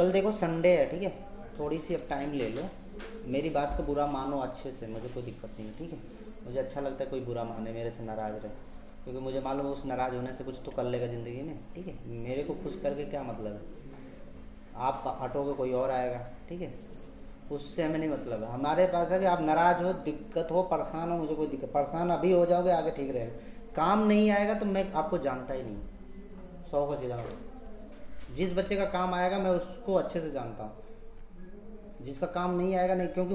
कल देखो संडे है, ठीक है, थोड़ी सी अब टाइम ले लो, मेरी बात को बुरा मानो अच्छे से, मुझे कोई दिक्कत नहीं है, ठीक है। मुझे अच्छा लगता है कोई बुरा माने, मेरे से नाराज़ रहे, क्योंकि मुझे मालूम है उस नाराज़ होने से कुछ तो कर लेगा ज़िंदगी में, ठीक है। मेरे को खुश करके क्या मतलब है, आप हटोगे कोई और आएगा, ठीक है, उससे हमें नहीं मतलब है। हमारे पास है कि आप नाराज़ हो, दिक्कत हो, परेशान हो, मुझे कोई दिक्कत, परेशान अभी हो जाओगे आगे ठीक रहेगा। काम नहीं आएगा तो मैं आपको जानता ही नहीं, 100 का सीधा मतलब। जिस बच्चे का काम आएगा मैं उसको अच्छे से जानता हूँ, जिसका काम नहीं आएगा नहीं, क्योंकि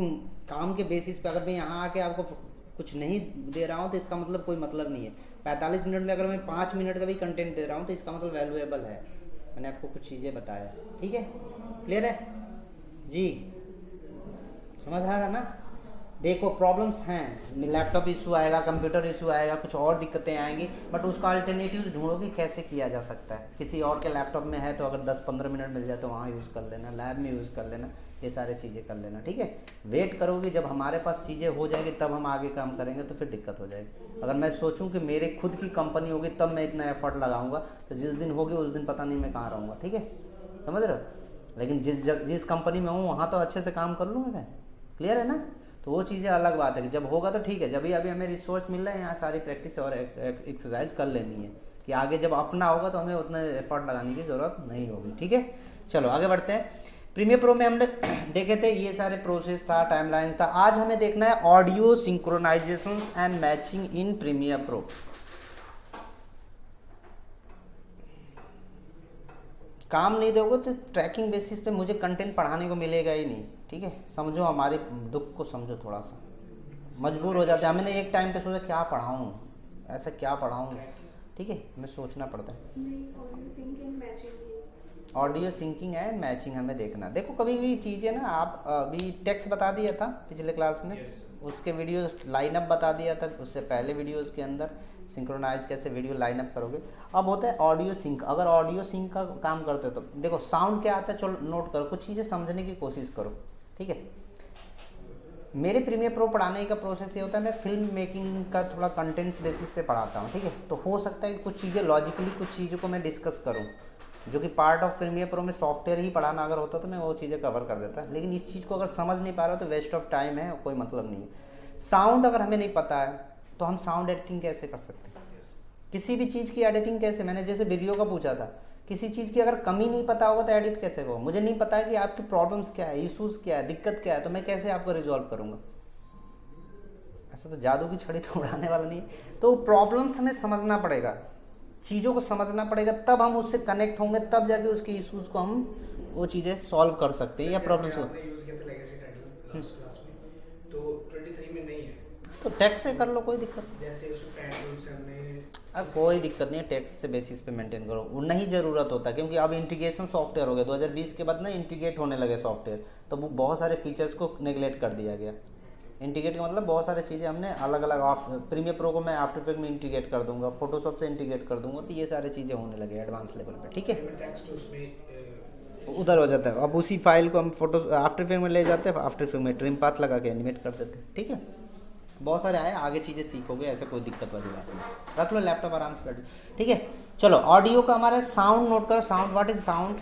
काम के बेसिस पे अगर मैं यहाँ आके आपको कुछ नहीं दे रहा हूँ तो इसका मतलब कोई मतलब नहीं है। 45 मिनट में अगर मैं 5 मिनट का भी कंटेंट दे रहा हूँ तो इसका मतलब वैल्यूएबल है, मैंने आपको कुछ चीज़ें बताया, ठीक है। क्लियर है जी, समझ आ रहा ना। देखो प्रॉब्लम्स हैं, लैपटॉप इशू आएगा, कंप्यूटर इशू आएगा, कुछ और दिक्कतें आएंगी, बट उसका अल्टरनेटिव ढूंढो कि कैसे किया जा सकता है। किसी और के लैपटॉप में है तो अगर 10-15 मिनट मिल जाए तो वहाँ यूज़ कर लेना, लैब में यूज़ कर लेना, ये सारी चीज़ें कर लेना, ठीक है। वेट करोगे जब हमारे पास चीज़ें हो जाएगी तब हम आगे काम करेंगे, तो फिर दिक्कत हो जाएगी। अगर मैं सोचूं कि मेरे खुद की कंपनी होगी तब मैं इतना एफर्ट लगाऊंगा, तो जिस दिन होगी उस दिन पता नहीं मैं कहाँ रहूँगा, ठीक है, समझ रहे हो। लेकिन जिस कंपनी में हूँ वहाँ तो अच्छे से काम कर लूँगा मैं, क्लियर है ना। तो वो चीज़ें अलग बात है कि जब होगा तो ठीक है, जब भी अभी हमें रिसोर्स मिल रहा है, यहाँ सारी प्रैक्टिस और एक्सरसाइज कर लेनी है कि आगे जब अपना होगा तो हमें उतना एफर्ट लगाने की ज़रूरत नहीं होगी, ठीक है। चलो आगे बढ़ते हैं। प्रीमियर प्रो में हमने देखे थे ये सारे प्रोसेस था, टाइमलाइंस था। आज हमें देखना है audio synchronization and matching in Premiere Pro. काम नहीं दोगे तो ट्रैकिंग बेसिस पे मुझे कंटेंट पढ़ाने को मिलेगा ही नहीं, ठीक है। समझो हमारे दुख को, समझो थोड़ा सा, मजबूर हो जाते हैं। हमने एक टाइम पे सोचा क्या पढ़ाऊँ, ऐसा क्या पढ़ाऊँ, ठीक है, हमें सोचना पड़ता है। ऑडियो सिंकिंग एंड मैचिंग हमें देखना। देखो कभी भी चीज़ें ना, आप अभी टेक्स्ट बता दिया था पिछले क्लास में, उसके वीडियो लाइनअप बता दिया था उससे पहले वीडियोस के अंदर, सिंक्रोनाइज कैसे वीडियो लाइनअप करोगे। अब होता है ऑडियो सिंक। अगर ऑडियो सिंक का काम करते हो तो देखो साउंड क्या आता है, चलो नोट करो, कुछ चीज़ें समझने की कोशिश करो, ठीक है। मेरे प्रीमियर प्रो पढ़ाने का प्रोसेस ये होता है, मैं फिल्म मेकिंग का थोड़ा कंटेंट्स बेसिस पे पढ़ाता हूँ, ठीक है। तो हो सकता है कि कुछ चीज़ें लॉजिकली, कुछ चीज़ों को मैं डिस्कस करूँ, जो कि पार्ट ऑफ प्रीमियर प्रो में सॉफ्टवेयर ही पढ़ाना अगर होता तो मैं वो चीज़ें कवर कर देता। लेकिन इस चीज़ को अगर समझ नहीं पा रहा हो तो वेस्ट ऑफ टाइम है, कोई मतलब नहीं है। साउंड अगर हमें नहीं पता है तो हम साउंड एडिटिंग कैसे कर सकते हैं, किसी भी चीज़ की एडिटिंग कैसे, मैंने जैसे वीडियो का पूछा था, किसी चीज़ की अगर कमी नहीं पता होगा तो एडिट कैसे होगा। मुझे नहीं पता है कि आपकी प्रॉब्लम्स क्या है, इशूज़ क्या है, दिक्कत क्या है, तो मैं कैसे आपको रिजॉल्व करूँगा। ऐसा तो जादू की छड़ी तो उड़ाने वाला नहीं है। तो प्रॉब्लम्स हमें समझना पड़ेगा, चीज़ों को समझना पड़ेगा, तब हम उससे कनेक्ट होंगे, तब जाके उसके इश्यूज़ को हम वो चीज़ें सॉल्व कर सकते हैं या प्रॉब्लम्स को। तो टैक्स से कर लो, कोई दिक्कत अब कोई दिक्कत नहीं है, टैक्स से बेसिस पे मेंटेन करो, वो नहीं ज़रूरत होता, क्योंकि अब इंटीग्रेशन सॉफ्टवेयर हो गया 2020 के बाद ना, इंटीग्रेट होने लगे सॉफ्टवेयर, तो वो बहुत सारे फीचर्स को नेगलेक्ट कर दिया गया। इंटीग्रेट का मतलब बहुत सारी चीज़ें हमने अलग अलग, प्रीमियर प्रो को मैं आफ्टर इफेक्ट में इंटीग्रेट कर दूंगा, फोटोशॉप से इंटीग्रेट कर दूंगा, तो ये सारी चीज़ें होने लगे एडवांस लेवल पे, ठीक है। उधर हो जाता है, अब उसी फाइल को हम फोटो आफ्टर इफेक्ट में ले जाते हैं, आफ्टर इफेक्ट में ट्रिम पाथ लगा के एनिमेट कर देते हैं, ठीक है। बहुत सारे आए, आगे चीज़ें सीखोगे, ऐसे कोई दिक्कत वाली बात नहीं। रख लो लैपटॉप आराम से बैठ, ठीक है। चलो ऑडियो का हमारा साउंड नोट करो। Sound, what is sound.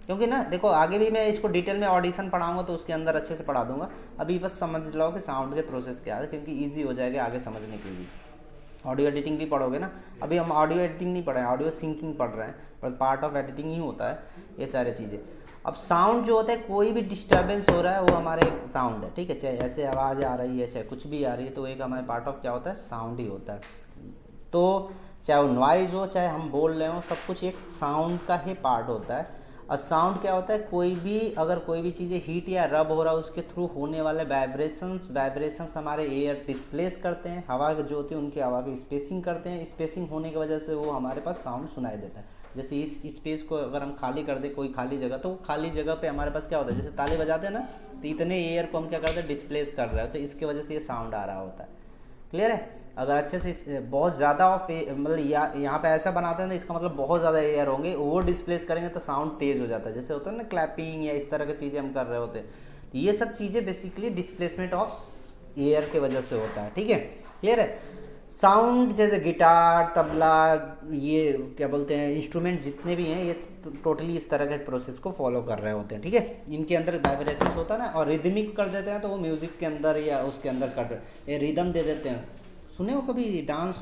क्योंकि ना देखो आगे भी मैं इसको डिटेल में ऑडिशन पढ़ाऊंगा तो उसके अंदर अच्छे से पढ़ा दूंगा, अभी बस समझ लो कि साउंड के प्रोसेस क्या है, क्योंकि ईजी हो जाएगा आगे समझने के लिए। ऑडियो एडिटिंग भी पढ़ोगे ना, अभी हम ऑडियो एडिटिंग नहीं पढ़ रहे हैं, ऑडियो सिंकिंग पढ़ रहे हैं, पर पार्ट ऑफ एडिटिंग ही होता है ये सारी चीज़ें। अब साउंड जो होता है, कोई भी डिस्टर्बेंस हो रहा है वो हमारे साउंड है, ठीक है। चाहे ऐसे आवाज़ आ रही है, चाहे कुछ भी आ रही है, तो एक हमारे पार्ट ऑफ क्या होता है, साउंड ही होता है। तो चाहे वो नॉइज़ हो, चाहे हम बोल रहे हो, सब कुछ एक साउंड का ही पार्ट होता है। और साउंड क्या होता है, कोई भी अगर कोई भी चीज़ें हीट या रब हो रहा है उसके थ्रू होने वाले वाइब्रेशंस हमारे एयर डिस्प्लेस करते हैं, हवा जो होती है उनकी हवा की स्पेसिंग करते हैं, स्पेसिंग होने की वजह से वो हमारे पास साउंड सुनाई देता है। जैसे इस स्पेस को अगर हम खाली कर दें, कोई खाली जगह, तो खाली जगह पे हमारे पास क्या होता है, जैसे ताली बजाते हैं ना, तो इतने एयर को हम क्या करते हैं, डिस्प्लेस कर रहे हैं, तो इसकी वजह से ये साउंड आ रहा होता है। क्लियर है। अगर अच्छे से बहुत ज़्यादा ऑफ मतलब यहाँ पे ऐसा बनाते हैं ना, इसका मतलब बहुत ज़्यादा एयर होंगे, वो डिस्प्लेस करेंगे तो साउंड तेज़ हो जाता है। जैसे होता है ना क्लैपिंग या इस तरह की चीज़ें हम कर रहे होते हैं, तो ये सब चीज़ें बेसिकली डिस्प्लेसमेंट ऑफ एयर के वजह से होता है, ठीक है। क्लियर है। साउंड जैसे गिटार, तबला, ये क्या बोलते हैं, इंस्ट्रूमेंट जितने भी हैं ये टोटली इस तरह के प्रोसेस को फॉलो कर रहे होते हैं, ठीक है। इनके अंदर वाइब्रेशंस होता है ना, और रिदमिक कर देते हैं तो वो म्यूज़िक के अंदर या उसके अंदर कर ये रिदम दे देते हैं। सुने हो कभी डांस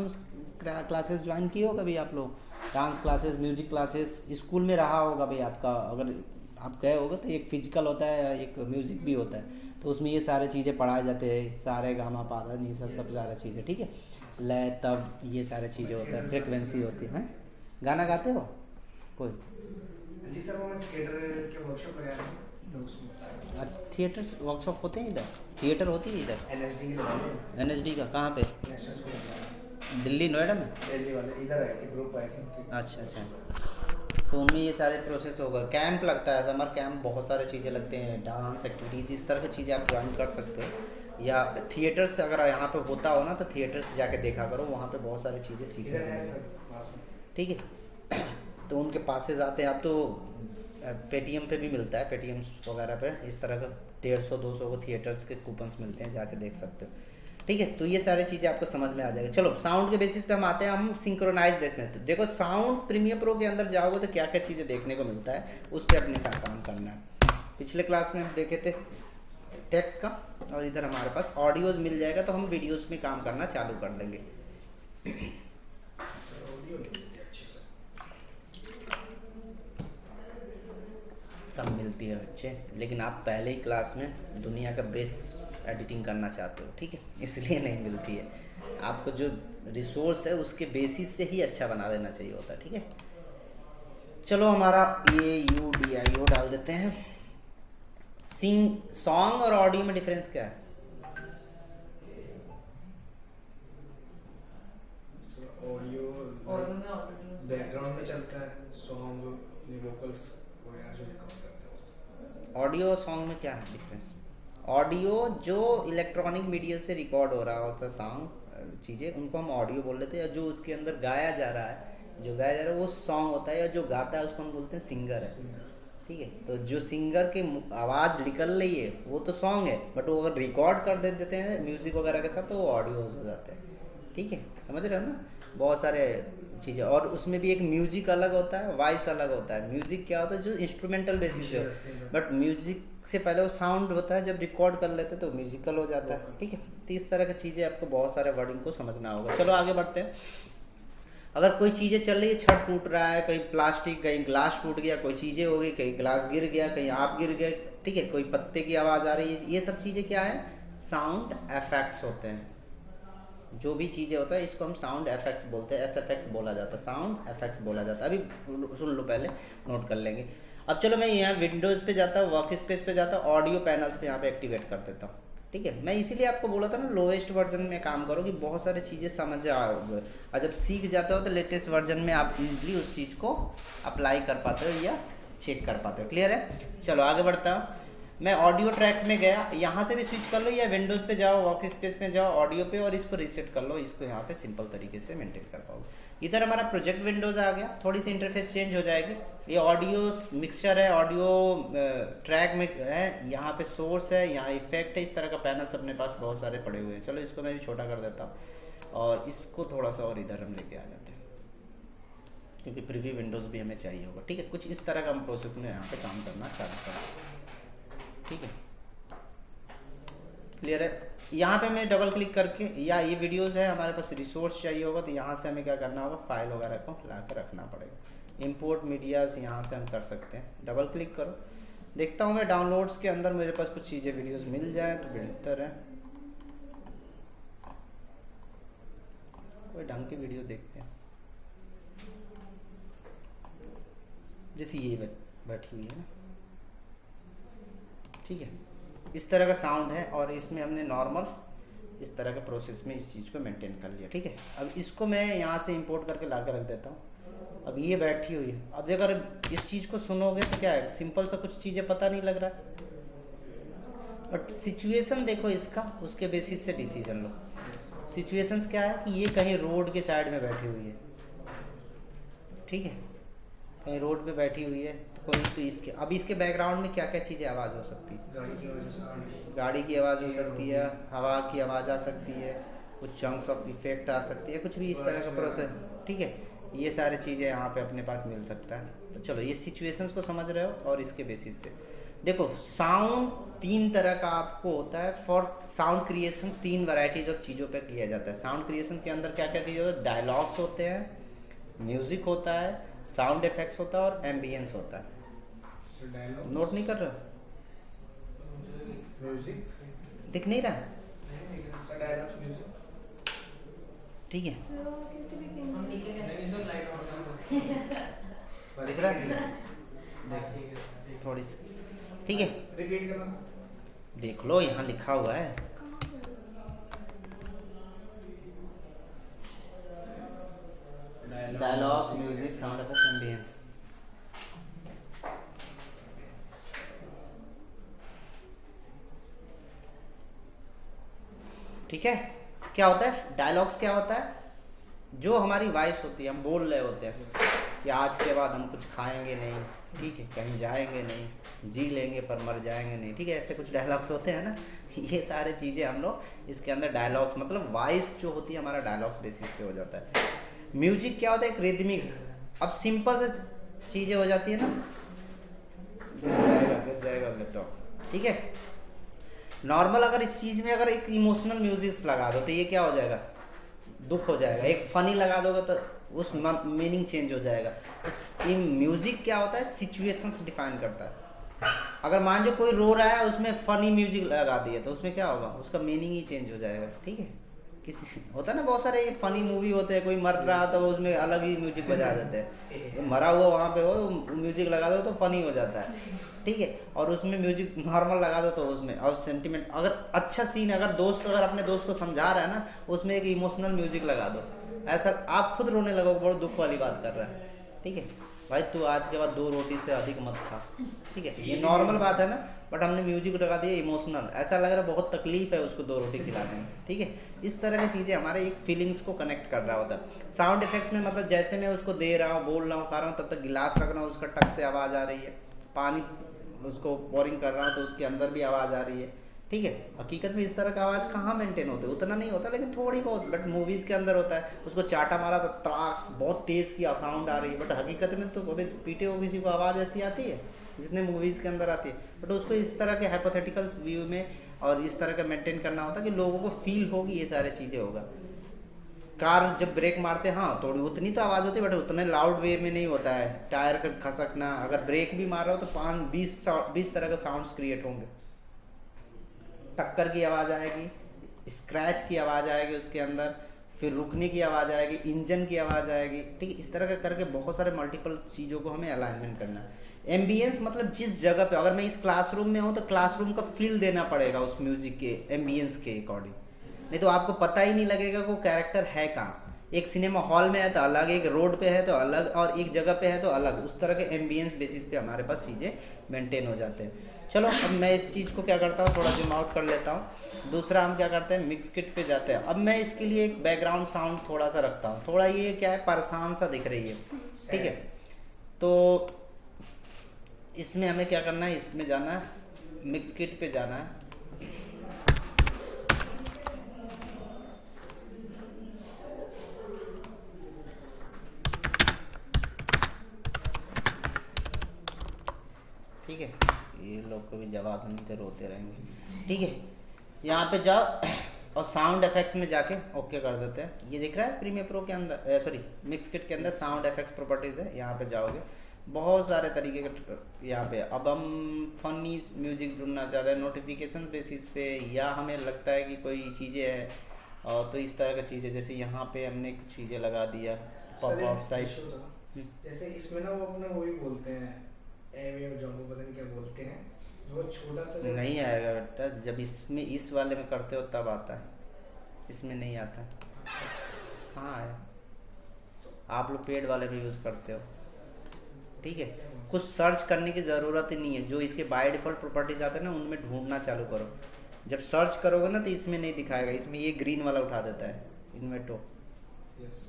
क्लासेस ज्वाइन किए हो कभी आप लोग? Dance classes, music classes school में रहा होगा भाई आपका, अगर आप गए होगे तो एक फिजिकल होता है, एक म्यूजिक भी होता है, तो उसमें ये सारे चीज़ें पढ़ाए जाते हैं, सारे गामा पाधा नीसा सब सारा चीज़ें, ठीक है। लय तब ये सारे चीज़ें होता है, फ्रिक्वेंसी होती है। गाना गाते हो कोई? जी सर, वो मैं थिएटर के वर्कशॉप में गया था तो उसमें। अच्छा, थिएटर वर्कशॉप होते हैं इधर? थिएटर होती है इधर? एनएसडी के एनएसडी का कहाँ पे? नेशनल स्कूल दिल्ली नोएडा में? दिल्ली वाले इधर आए थे, ग्रुप आए थे उनके। अच्छा अच्छा, तो उनमें ये सारे प्रोसेस होगा। कैंप लगता है, समर कैंप, बहुत सारे चीज़ें लगते हैं, डांस एक्टिविटीज़, इस तरह की चीज़ें आप ज्वाइन कर सकते हो। या थिएटर्स अगर यहाँ पे होता हो ना तो थिएटर्स जाके देखा करो, वहाँ पे बहुत सारी चीज़ें सीखने इधर को है मिलेंगी, सर पास में। ठीक है। तो उनके पासेज आते हैं। आप तो पेटीएम पे भी मिलता है, पेटीएम वगैरह पे इस तरह का 150-200 को थिएटर्स के कूपन्स मिलते हैं, जाके देख सकते हो, ठीक है। तो ये सारी चीज़ें आपको समझ में आ जाएगा। चलो साउंड के बेसिस पे हम आते हैं, हम सिंक्रोनाइज देखते हैं। तो देखो साउंड प्रीमियर प्रो के अंदर जाओगे तो क्या क्या चीज़ें देखने को मिलता है, उस पर अपने क्या काम करना है। पिछले क्लास में हम देखे थे टेक्स्ट का, और इधर हमारे पास ऑडियोज मिल जाएगा, तो हम वीडियोज़ में काम करना चालू कर देंगे। सब मिलती है बच्चे, लेकिन आप पहले ही क्लास में दुनिया का बेस्ट एडिटिंग करना चाहते हो, ठीक है, इसलिए नहीं मिलती है। आपको जो रिसोर्स है उसके बेसिस से ही अच्छा बना देना चाहिए होता है, ठीक है। चलो हमारा AUDIO डाल देते हैं। सॉन्ग और ऑडियो में डिफरेंस क्या है? ऑडियो बैकग्राउंड में चलता है, सॉन्ग वोकल्स वगैरह जो रिकॉर्ड करते हैं। ऑडियो और सॉन्ग में क्या है डिफरेंस? ऑडियो जो इलेक्ट्रॉनिक मीडिया से रिकॉर्ड हो रहा होता है सॉन्ग चीज़ें, उनको हम ऑडियो बोल लेते हैं। या जो उसके अंदर गाया जा रहा है, वो सॉन्ग होता है। या जो गाता है उसको हम बोलते हैं सिंगर है, ठीक है। तो जो सिंगर की आवाज़ निकल रही है वो तो सॉन्ग है, बट वो अगर रिकॉर्ड कर देते हैं म्यूज़िक वगैरह के साथ तो वो ऑडियो हो जाते हैं, ठीक है। समझ रहे हो ना? बहुत सारे चीज़ें, और उसमें भी एक म्यूजिक अलग होता है, वॉइस अलग होता है। म्यूजिक क्या होता है? जो इंस्ट्रूमेंटल बेसिस है, बट म्यूजिक से पहले वो साउंड होता है, जब रिकॉर्ड कर लेते हैं तो म्यूजिकल हो जाता है, ठीक है। तो इस तरह की चीज़ें आपको बहुत सारे वर्डिंग को समझना होगा। चलो आगे बढ़ते हैं। अगर कोई चीज़ें चल रही है, छत टूट रहा है, कहीं प्लास्टिक, कहीं ग्लास टूट गया, कोई चीज़ें हो गई, कहीं ग्लास गिर गया, कहीं आप गिर गए, ठीक है, कोई पत्ते की आवाज़ आ रही है, ये सब चीज़ें क्या है? साउंड इफेक्ट्स होते हैं। जो भी चीज़ें होता है इसको हम साउंड इफेक्ट्स बोलते हैं, SFX बोला जाता है, साउंड इफेक्ट्स बोला जाता है। अभी सुन लो, पहले नोट कर लेंगे। अब चलो मैं यहाँ विंडोज़ पे जाता हूँ, वर्क स्पेस पे जाता हूँ, ऑडियो पैनल्स पे यहाँ पे एक्टिवेट कर देता हूँ, ठीक है। मैं इसीलिए आपको बोला था ना लोएस्ट वर्जन में काम करो, कि बहुत सारी चीज़ें समझ आओगे, और जब सीख जाते हो तो लेटेस्ट वर्जन में आप इजीली उस चीज़ को अप्लाई कर पाते हो या चेक कर पाते हो। क्लियर है? चलो आगे बढ़ता हूँ। मैं ऑडियो ट्रैक में गया, यहाँ से भी स्विच कर लो, या विंडोज़ पे जाओ, वर्क स्पेस में जाओ, ऑडियो पे, और इसको रीसेट कर लो। इसको यहाँ पे सिंपल तरीके से मेंटेन कर पाओगे। इधर हमारा प्रोजेक्ट विंडोज़ आ गया, थोड़ी सी इंटरफेस चेंज हो जाएगी। ये ऑडियो मिक्सचर है, ऑडियो ट्रैक में है, यहाँ पे सोर्स है, यहाँ इफेक्ट है, इस तरह का पैनल्स अपने पास बहुत सारे पड़े हुए हैं। चलो इसको मैं भी छोटा कर देता हूँ, और इसको थोड़ा सा और इधर हम लेके आ जाते हैं, क्योंकि प्रीव्यू विंडोज़ भी हमें चाहिए होगा, ठीक है। कुछ इस तरह का हम प्रोसेस में यहाँ पे काम करना चालू करें, ठीक है। क्लियर है? यहाँ पे मैं डबल क्लिक करके, या ये वीडियोस है, हमारे पास रिसोर्स चाहिए होगा तो यहाँ से हमें क्या करना होगा? फाइल वगैरह को ला कर रखना पड़ेगा। इंपोर्ट मीडियाज यहाँ से हम कर सकते हैं। डबल क्लिक करो, देखता हूँ मैं डाउनलोड्स के अंदर मेरे पास कुछ चीज़ें वीडियोस मिल जाए तो बेहतर है। कोई ढंग की वीडियो देखते हैं, जैसे ये बैठी हुई है ना, ठीक है। इस तरह का साउंड है, और इसमें हमने नॉर्मल इस तरह के प्रोसेस में इस चीज़ को मेंटेन कर लिया, ठीक है। अब इसको मैं यहाँ से इंपोर्ट करके ला कर रख देता हूँ। अब ये बैठी हुई है, अब देखो अगर इस चीज़ को सुनोगे तो क्या है, सिंपल सा कुछ चीज़ें पता नहीं लग रहा है, बट सिचुएशन देखो इसका, उसके बेसिस से डिसीजन लो। सिचुएशंस क्या है कि ये कहीं रोड के साइड में बैठी हुई है, ठीक है, कहीं रोड पे बैठी हुई है, तो कोई तो इसके, अब इसके बैकग्राउंड में क्या क्या चीज़ें आवाज़ हो सकती है? गाड़ी की आवाज़ हो सकती है, हवा की आवाज़ आ सकती है, कुछ चंक्स ऑफ इफेक्ट आ सकती है, कुछ भी इस तरह का प्रोसेस, ठीक है। ये सारी चीज़ें यहाँ पे अपने पास मिल सकता है। तो चलो ये सिचुएशंस को समझ रहे हो, और इसके बेसिस से देखो साउंड 3 तरह का आपको होता है। For sound creation 3 varieties of चीज़ों पे किया जाता है। साउंड क्रिएशन के अंदर क्या क्या चीज़ होता है? डायलॉग्स होते हैं, म्यूजिक होता है, साउंड इफेक्ट्स होता है, और एम्बियंस होता है। नोट नहीं कर रहे हो? म्यूजिक दिख नहीं रहा है? डायलॉग्स म्यूजिक ठीक है, दिख रहा है? थोड़ी सी, ठीक है, रिपीट करना देख लो यहाँ लिखा हुआ है। Dialogues, music, sound effects, ambience. ठीक है, क्या होता है डायलॉग्स? क्या होता है? जो हमारी वॉइस होती है, हम बोल रहे होते हैं कि आज के बाद हम कुछ खाएंगे नहीं, ठीक है, कहीं जाएंगे नहीं, जी लेंगे पर मर जाएंगे नहीं, ठीक है, ऐसे कुछ डायलॉग्स होते हैं ना। ये सारे चीज़ें हम लोग इसके अंदर डायलॉग्स, मतलब वॉइस जो होती है हमारा डायलॉग्स बेसिस पे हो जाता है। म्यूजिक क्या होता है? एक रिदमिक। अब सिंपल से चीज़ें हो जाती है ना, गिर जाएगा लैपटॉप, ठीक है। नॉर्मल अगर इस चीज़ में अगर एक इमोशनल म्यूजिक लगा दो तो ये क्या हो जाएगा? दुख हो जाएगा। एक फनी लगा दोगे तो उस मीनिंग चेंज हो जाएगा। म्यूजिक क्या होता है? सिचुएशंस डिफाइन करता है। अगर मान लो कोई रो रहा है, उसमें फनी म्यूजिक लगा दिया तो उसमें क्या होगा? उसका मीनिंग ही चेंज हो जाएगा, ठीक है। किसी होता है ना, बहुत सारे फनी मूवी होते हैं, कोई मर रहा तो उसमें अलग ही म्यूजिक बजा देते हैं, मरा हुआ वहाँ पे हो म्यूजिक लगा दो तो फनी हो जाता है, ठीक है। और उसमें म्यूजिक नॉर्मल लगा दो तो उसमें, और सेंटिमेंट, अगर अच्छा सीन, अगर दोस्त अगर अपने दोस्त को समझा रहा है ना, उसमें एक इमोशनल म्यूजिक लगा दो, ऐसा आप खुद रोने लगोगे, बहुत दुख वाली बात कर रहा है, ठीक है। भाई तू आज के बाद 2 रोटी से अधिक मत खा, ठीक है, ये नॉर्मल बात है ना, बट हमने म्यूजिक लगा दिया इमोशनल, ऐसा लग रहा है बहुत तकलीफ है उसको 2 रोटी खिलाने में, ठीक है। इस तरह की चीज़ें हमारे एक फीलिंग्स को कनेक्ट कर रहा होता है। साउंड इफेक्ट्स में मतलब जैसे मैं उसको दे रहा हूँ, बोल रहा हूँ, खा रहा हूँ, तब तक गिलास रख रहा हूँ, उसका टक से आवाज़ आ रही है, पानी उसको पोरिंग कर रहा हूँ तो उसके अंदर भी आवाज़ आ रही है, ठीक है। हकीकत में इस तरह का आवाज़ कहाँ मेंटेन होते, उतना नहीं होता, लेकिन थोड़ी बहुत, बट मूवीज़ के अंदर होता है। उसको चाटा मारा तो त्राक्स बहुत तेज़ की साउंड आ रही है, बट हकीकत में तो कभी पीटे हो किसी को आवाज़ ऐसी आती है जितने मूवीज़ के अंदर आती है। बट उसको इस तरह के हाइपोथेटिकल्स व्यू में और इस तरह का मेंटेन करना होता है कि लोगों को फील होगी, ये सारी चीज़ें होगा। कार जब ब्रेक मारते हैं, हाँ थोड़ी उतनी तो आवाज़ होती है, बट उतने लाउड वे में नहीं होता है। टायर का खसकना, अगर ब्रेक भी मार रहा हो तो 5-20 तरह के साउंड्स क्रिएट होंगे। टक्कर की आवाज़ आएगी, स्क्रैच की आवाज़ आएगी उसके अंदर, फिर रुकने की आवाज़ आएगी, इंजन की आवाज़ आएगी, ठीक है। इस तरह का करके बहुत सारे मल्टीपल चीज़ों को हमें अलाइनमेंट करना है। एम्बियंस मतलब जिस जगह पे, अगर मैं इस क्लासरूम में हूँ तो क्लासरूम का फील देना पड़ेगा उस म्यूजिक के एम्बियंस के अकॉर्डिंग, नहीं तो आपको पता ही नहीं लगेगा कि वो कैरेक्टर है कहाँ। एक सिनेमा हॉल में है तो अलग, एक रोड पे है तो अलग, और एक जगह पे है तो अलग। उस तरह के एम्बियंस बेसिस पे हमारे पास चीज़ें मेंटेन हो जाते हैं। चलो अब मैं इस चीज़ को क्या करता हूँ, थोड़ा जूम आउट कर लेता हूँ। दूसरा हम क्या करते हैं, मिक्स किट पे जाते हैं। अब मैं इसके लिए एक बैकग्राउंड साउंड थोड़ा सा रखता हूँ, थोड़ा ये क्या है, परेशान सा दिख रही है, ठीक है। तो इसमें हमें क्या करना है, इसमें जाना है, मिक्स किट पे जाना है। ठीक है, ये लोग को भी जवाब नहीं थे, रोते रहेंगे, ठीक है। यहाँ पे जाओ और साउंड इफेक्ट्स में जाके ओके कर देते हैं। ये दिख रहा है प्रीमियर प्रो के अंदर, सॉरी मिक्स किट के अंदर साउंड इफेक्ट्स प्रॉपर्टीज़ है। यहाँ पे जाओगे, बहुत सारे तरीके के यहाँ पे। अब हम फनी म्यूजिक ढूंढना चाह रहे हैं नोटिफिकेशन बेसिस पे, या हमें लगता है कि कोई चीज़ें है, और तो इस तरह की चीज़ें, जैसे यहाँ पे हमने कुछ चीज़ें लगा दिया पॉप ऑफ साइड। जैसे इसमें ना वो अपने वो भी बोलते हैं, एवे और जॉम्बो पता नहीं क्या बोलते हैं, वो छोटा सा नहीं आएगा बेटा, जब इसमें इस वाले में करते हो तब आता है, इसमें नहीं आता है। कहाँ आया? आप लोग पेड वाले में यूज़ करते हो, ठीक है। कुछ सर्च करने की ज़रूरत ही नहीं है, जो इसके बाय डिफ़ॉल्ट प्रॉपर्टीज आते हैं ना, उनमें ढूंढना चालू करो। जब सर्च करोगे ना तो इसमें नहीं दिखाएगा, इसमें ये ग्रीन वाला उठा देता है, इन्वेटो,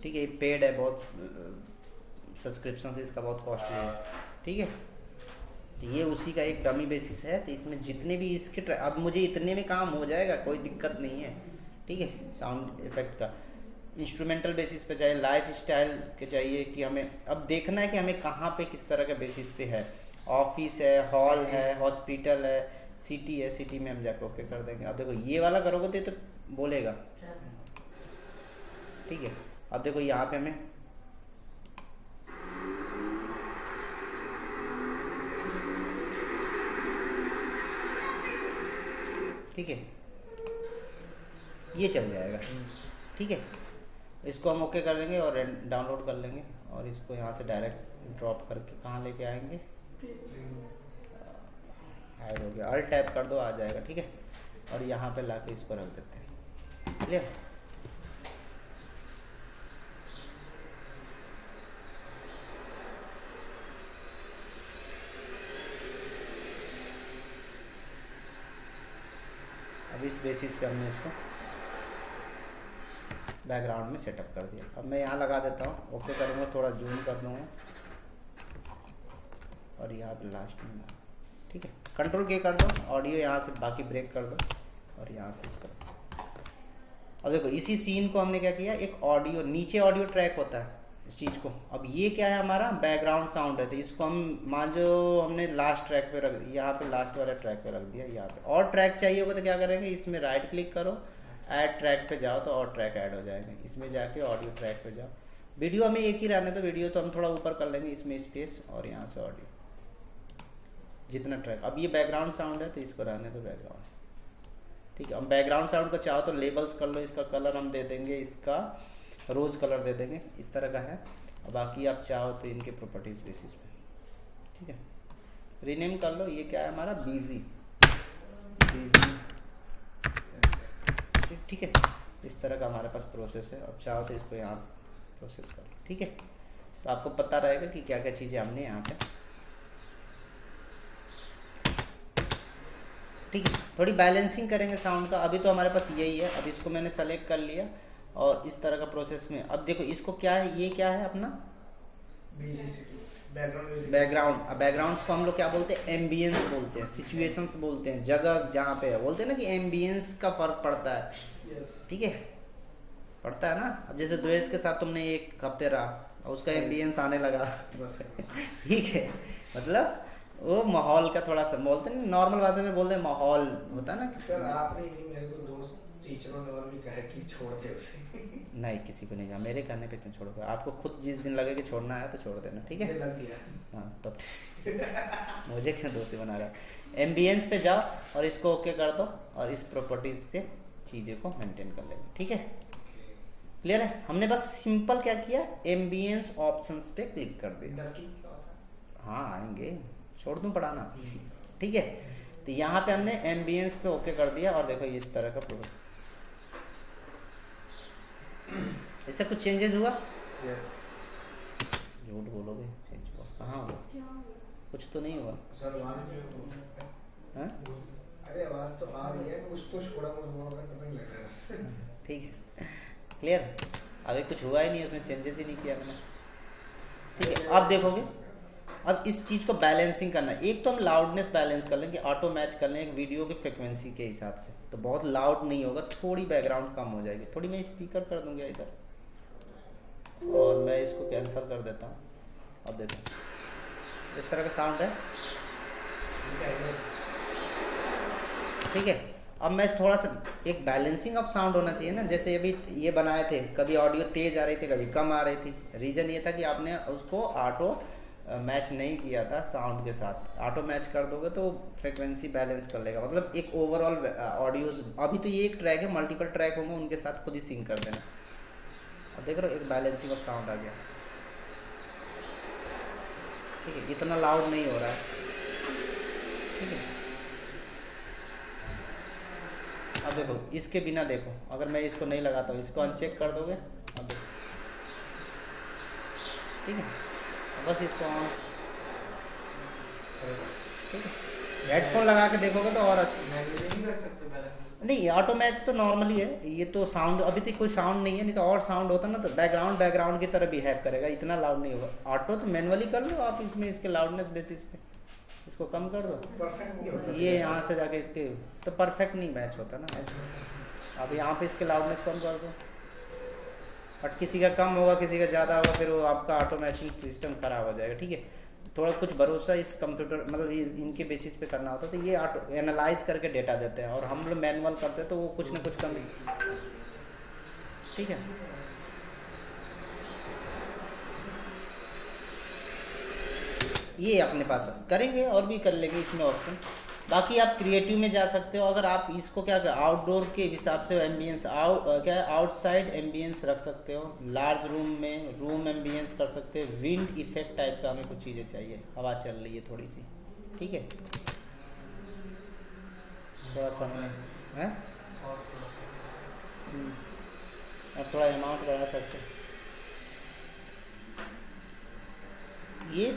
ठीक है। ये पेड है, बहुत सब्सक्रिप्शन से इसका बहुत कॉस्टली है, ठीक है। तो ये उसी का एक डमी बेसिस है। तो इसमें जितने भी इसके अब मुझे इतने में काम हो जाएगा, कोई दिक्कत नहीं है, ठीक है। साउंड इफेक्ट का इंस्ट्रूमेंटल बेसिस पे चाहिए, लाइफ स्टाइल के चाहिए कि हमें अब देखना है कि हमें कहाँ पे किस तरह के बेसिस पे है। ऑफिस है, हॉल है, हॉस्पिटल है, सिटी है, सिटी में हम जाके ओके कर देंगे। अब देखो ये वाला करोगे तो ये तो बोलेगा, ठीक है। अब देखो यहाँ पे हमें ठीक है ये चल जाएगा, ठीक है। इसको हम ओके कर देंगे और डाउनलोड कर लेंगे और इसको यहाँ से डायरेक्ट ड्रॉप करके कहाँ लेके आएंगे, ऐड हो गया, ऑल्ट टैप कर दो आ जाएगा, ठीक है। और यहाँ पे लाके इसको रख देते हैं, क्लियर। अब इस बेसिस पे हमने इसको बैकग्राउंड में सेटअप कर दिया। अब मैं यहाँ लगा देता हूँ, ओके करूँगा, थोड़ा जूम कर दूँगा और यहाँ पे लास्ट में, ठीक है। कंट्रोल के कर दो, ऑडियो यहाँ से बाकी ब्रेक कर दो और यहाँ से इसको। अब देखो इसी सीन को हमने क्या किया, एक ऑडियो नीचे ऑडियो ट्रैक होता है इस चीज़ को। अब ये क्या है हमारा बैकग्राउंड साउंड है, तो इसको हम मान जो हमने लास्ट ट्रैक पे रख दिया, यहाँ पे लास्ट वाले ट्रैक पे रख दिया। यहाँ पे और ट्रैक चाहिए होगा तो क्या करेंगे, इसमें राइट क्लिक करो, ऐड ट्रैक पे जाओ तो और ट्रैक ऐड हो जाएंगे। इसमें जाके ऑडियो ट्रैक पे जाओ, वीडियो हमें एक ही रहने, तो वीडियो तो हम थोड़ा ऊपर कर लेंगे, इसमें स्पेस और यहाँ से ऑडियो जितना ट्रैक। अब ये बैकग्राउंड साउंड है तो इसको रहने दो बैकग्राउंड, ठीक है। हम बैकग्राउंड साउंड को चाहो तो लेबल्स कर लो, इसका कलर हम दे देंगे, इसका रोज कलर दे देंगे, इस तरह का है। और बाकी आप चाहो तो इनके प्रॉपर्टीज बेसिस पे, ठीक है, रीनेम कर लो। ये क्या है हमारा बीजी, ठीक है। इस तरह का हमारे पास प्रोसेस है। अब चाहो तो इसको यहाँ प्रोसेस कर लो, ठीक है। तो आपको पता रहेगा कि क्या क्या चीज़ें हमने यहाँ पे, ठीक है। थोड़ी बैलेंसिंग करेंगे साउंड का। अभी तो हमारे पास यही है, अब इसको मैंने सेलेक्ट कर लिया और इस तरह का प्रोसेस में। अब देखो इसको क्या है, ये क्या है अपना बैकग्राउंड। अब बैकग्राउंड्स को हम लोग क्या बोलते हैं, एम्बियंस बोलते हैं, सिचुएशंस बोलते हैं, जगह जहाँ पे है, बोलते हैं ना कि एम्बियंस का फर्क पड़ता है, ठीक है, पड़ता है ना। अब जैसे द्वेष के साथ तुमने एक हफ्ते रहा, उसका एम्बियंस आने लगा, ठीक है, मतलब वो माहौल का थोड़ा सा बोलते हैं, नॉर्मल भाषा में बोलते हैं माहौल होता है ना। सर आपने नहीं, मेरे को दोस्त टीचरों ने और भी कहा कि छोड़ दे उसे। नहीं, किसी को नहीं जा, मेरे कहने पे क्यों छोड़ोगे, आपको खुद जिस दिन लगे कि छोड़ना है तो छोड़ देना, ठीक है। लग गया। हाँ तब मुझे क्यों दोषी बना रहा है। एम्बियंस पे जाओ और इसको ओके कर दो और इस प्रॉपर्टीज से चीज़ें को मेंटेन कर लेंगे, ठीक है, क्लियर है। हमने बस सिंपल क्या किया, एम्बियंस ऑप्शंस पे क्लिक कर दिया। हाँ आएंगे, छोड़ दूँ पढ़ाना, ठीक है। तो यहाँ पे हमने एम्बियंस पे ओके कर दिया और देखो इस तरह का प्रोडक्ट, इससे कुछ चेंजेस हुआ? यस। झूठ बोलोगे, चेंज हुआ कहाँ हुआ? कुछ तो नहीं हुआ सर, आवाज में हाँ? अरे आवाज तो आ रही है, कुछ तो छोड़ा मुझे पता नहीं लग रहा है। ठीक है, क्लियर। अभी कुछ हुआ ही नहीं, उसमें चेंजेस ही नहीं किया मैंने, ठीक है। अब देखोगे, अब इस चीज़ को बैलेंसिंग करना है। एक तो हम लाउडनेस बैलेंस कर लेंगे, ऑटो मैच कर लेंगे वीडियो की फ्रिक्वेंसी के हिसाब से, तो बहुत लाउड नहीं होगा, थोड़ी बैकग्राउंड कम हो जाएगी। थोड़ी मैं स्पीकर कर दूंगा इधर और मैं इसको कैंसिल कर देता हूँ। अब देखो इस तरह का साउंड है, ठीक है। अब मैं थोड़ा सा एक बैलेंसिंग ऑफ साउंड होना चाहिए ना, जैसे अभी ये बनाए थे, कभी ऑडियो तेज आ रही थी, कभी कम आ रही थी। रीज़न ये था कि आपने उसको ऑटो मैच नहीं किया था साउंड के साथ। ऑटो मैच कर दोगे तो फ्रिक्वेंसी बैलेंस कर लेगा, मतलब एक ओवरऑल ऑडियोज। अभी तो ये एक ट्रैक है, मल्टीपल ट्रैक होंगे, उनके साथ खुद ही सिंक कर देना। अब देख रहे हो एक बैलेंसिंग ऑफ साउंड आ गया, ठीक है, इतना लाउड नहीं हो रहा है, ठीक है। अब देखो इसके बिना देखो, अगर मैं इसको नहीं लगाता हूँ, इसको अनचेक कर दोगे, अब देखो, ठीक है। बस इसको ऑन, ठीक है। हेडफोन लगा के देखोगे तो और अच्छा। नहीं, ऑटो मैच तो नॉर्मली है, ये तो साउंड अभी तक कोई साउंड नहीं है, नहीं तो और साउंड होता ना तो बैकग्राउंड की तरह बिहेव करेगा, इतना लाउड नहीं होगा। ऑटो तो मैनुअली कर लो आप, इसमें इसके लाउडनेस बेसिस पे इसको कम कर दो। परफेक्ट नहीं होता ये यहाँ से जाके इसके तो परफेक्ट नहीं मैच होता ना ऐसे, अब यहाँ पे इसके लाउडनेस कम कर दो, बट किसी का कम होगा किसी का ज़्यादा होगा, फिर वो आपका ऑटोमेटिक सिस्टम ख़राब हो जाएगा। ठीक है, थोड़ा कुछ भरोसा इस कंप्यूटर मतलब इनके बेसिस पे करना होता है। तो ये ऑटो एनालाइज करके डेटा देते हैं और हम लोग मैनुअल करते हैं तो वो कुछ ना कुछ कमी। ठीक है, ये अपने पास करेंगे और भी कर लेंगे इसमें ऑप्शन। बाकी आप क्रिएटिव में जा सकते हो। अगर आप इसको क्या आउटडोर के हिसाब से एम्बियंस क्या है आउटसाइड एम्बियंस रख सकते हो, लार्ज रूम में रूम एम्बियंस कर सकते हो, विंड इफेक्ट टाइप का हमें कुछ चीज़ें चाहिए, हवा चल रही है थोड़ी सी। ठीक है, थोड़ा सा हमें है और थोड़ा अमाउंट बढ़ा सकते हो। ये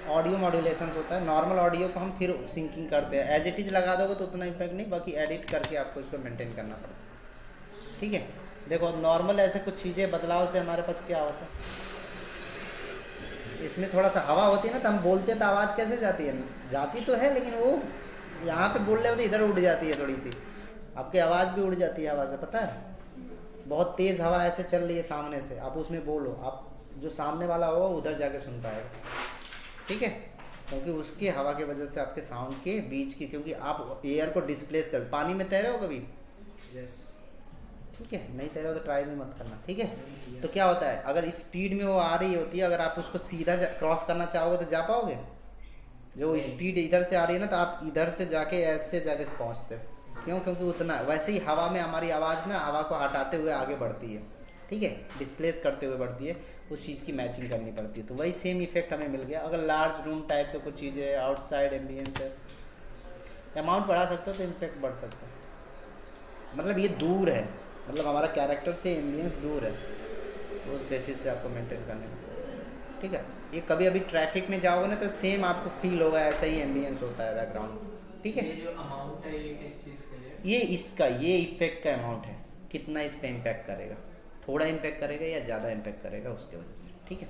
ऑडियो मॉड्यूलेशंस होता है, नॉर्मल ऑडियो को हम फिर सिंकिंग करते हैं। एज इट इज़ लगा दोगे तो उतना इम्पैक्ट नहीं, बाकी एडिट करके आपको इसको मेंटेन करना पड़ता है। ठीक है, देखो अब नॉर्मल ऐसे कुछ चीज़ें बदलाव से हमारे पास क्या होता है, इसमें थोड़ा सा हवा होती है ना, तो हम बोलते हैं तो आवाज़ कैसे जाती है, जाती तो है लेकिन वो यहाँ पे बोल रहे हो तो इधर उड़ जाती है, थोड़ी सी आपकी आवाज़ भी उड़ जाती है हवा से, पता है। बहुत तेज़ हवा ऐसे चल रही है सामने से, आप उसमें बोलो, आप जो सामने वाला होगा उधर जाके सुन पाएगा। ठीक है, क्योंकि उसकी हवा की वजह से आपके साउंड के बीच की, क्योंकि आप एयर को डिस्प्लेस कर, पानी में तैरे हो कभी? यस। ठीक है, नहीं तैरे हो तो ट्राई भी मत करना। ठीक है, तो क्या होता है अगर स्पीड में वो आ रही होती है, अगर आप उसको सीधा क्रॉस करना चाहोगे तो जा पाओगे? जो स्पीड इधर से आ रही है ना, तो आप इधर से जाके ऐसे जाके पहुँचते हो। क्यों? क्योंकि उतना वैसे ही हवा में हमारी आवाज़ ना हवा को हटाते हुए आगे बढ़ती है। ठीक है, डिस्प्लेस करते हुए बढ़ती है, उस चीज़ की मैचिंग करनी पड़ती है। तो वही सेम इफेक्ट हमें मिल गया। अगर लार्ज रूम टाइप के कुछ चीज़ें है, आउटसाइड एम्बियंस है, अमाउंट बढ़ा सकते हो तो इम्पैक्ट बढ़ सकता है। मतलब ये दूर है, मतलब हमारा कैरेक्टर से एम्बियंस दूर है, तो उस बेसिस से आपको मेंटेन करने का। ठीक है, ये कभी अभी ट्रैफिक में जाओगे ना तो सेम आपको फील होगा, ऐसा ही एम्बियंस होता है बैकग्राउंड। ठीक है, ये जो अमाउंट है ये किस चीज़ के लिए? ये इसका ये इफेक्ट का अमाउंट है, कितना इस पे इम्पैक्ट करेगा, थोड़ा इम्पैक्ट करेगा या ज़्यादा इम्पैक्ट करेगा उसके वजह से। ठीक है,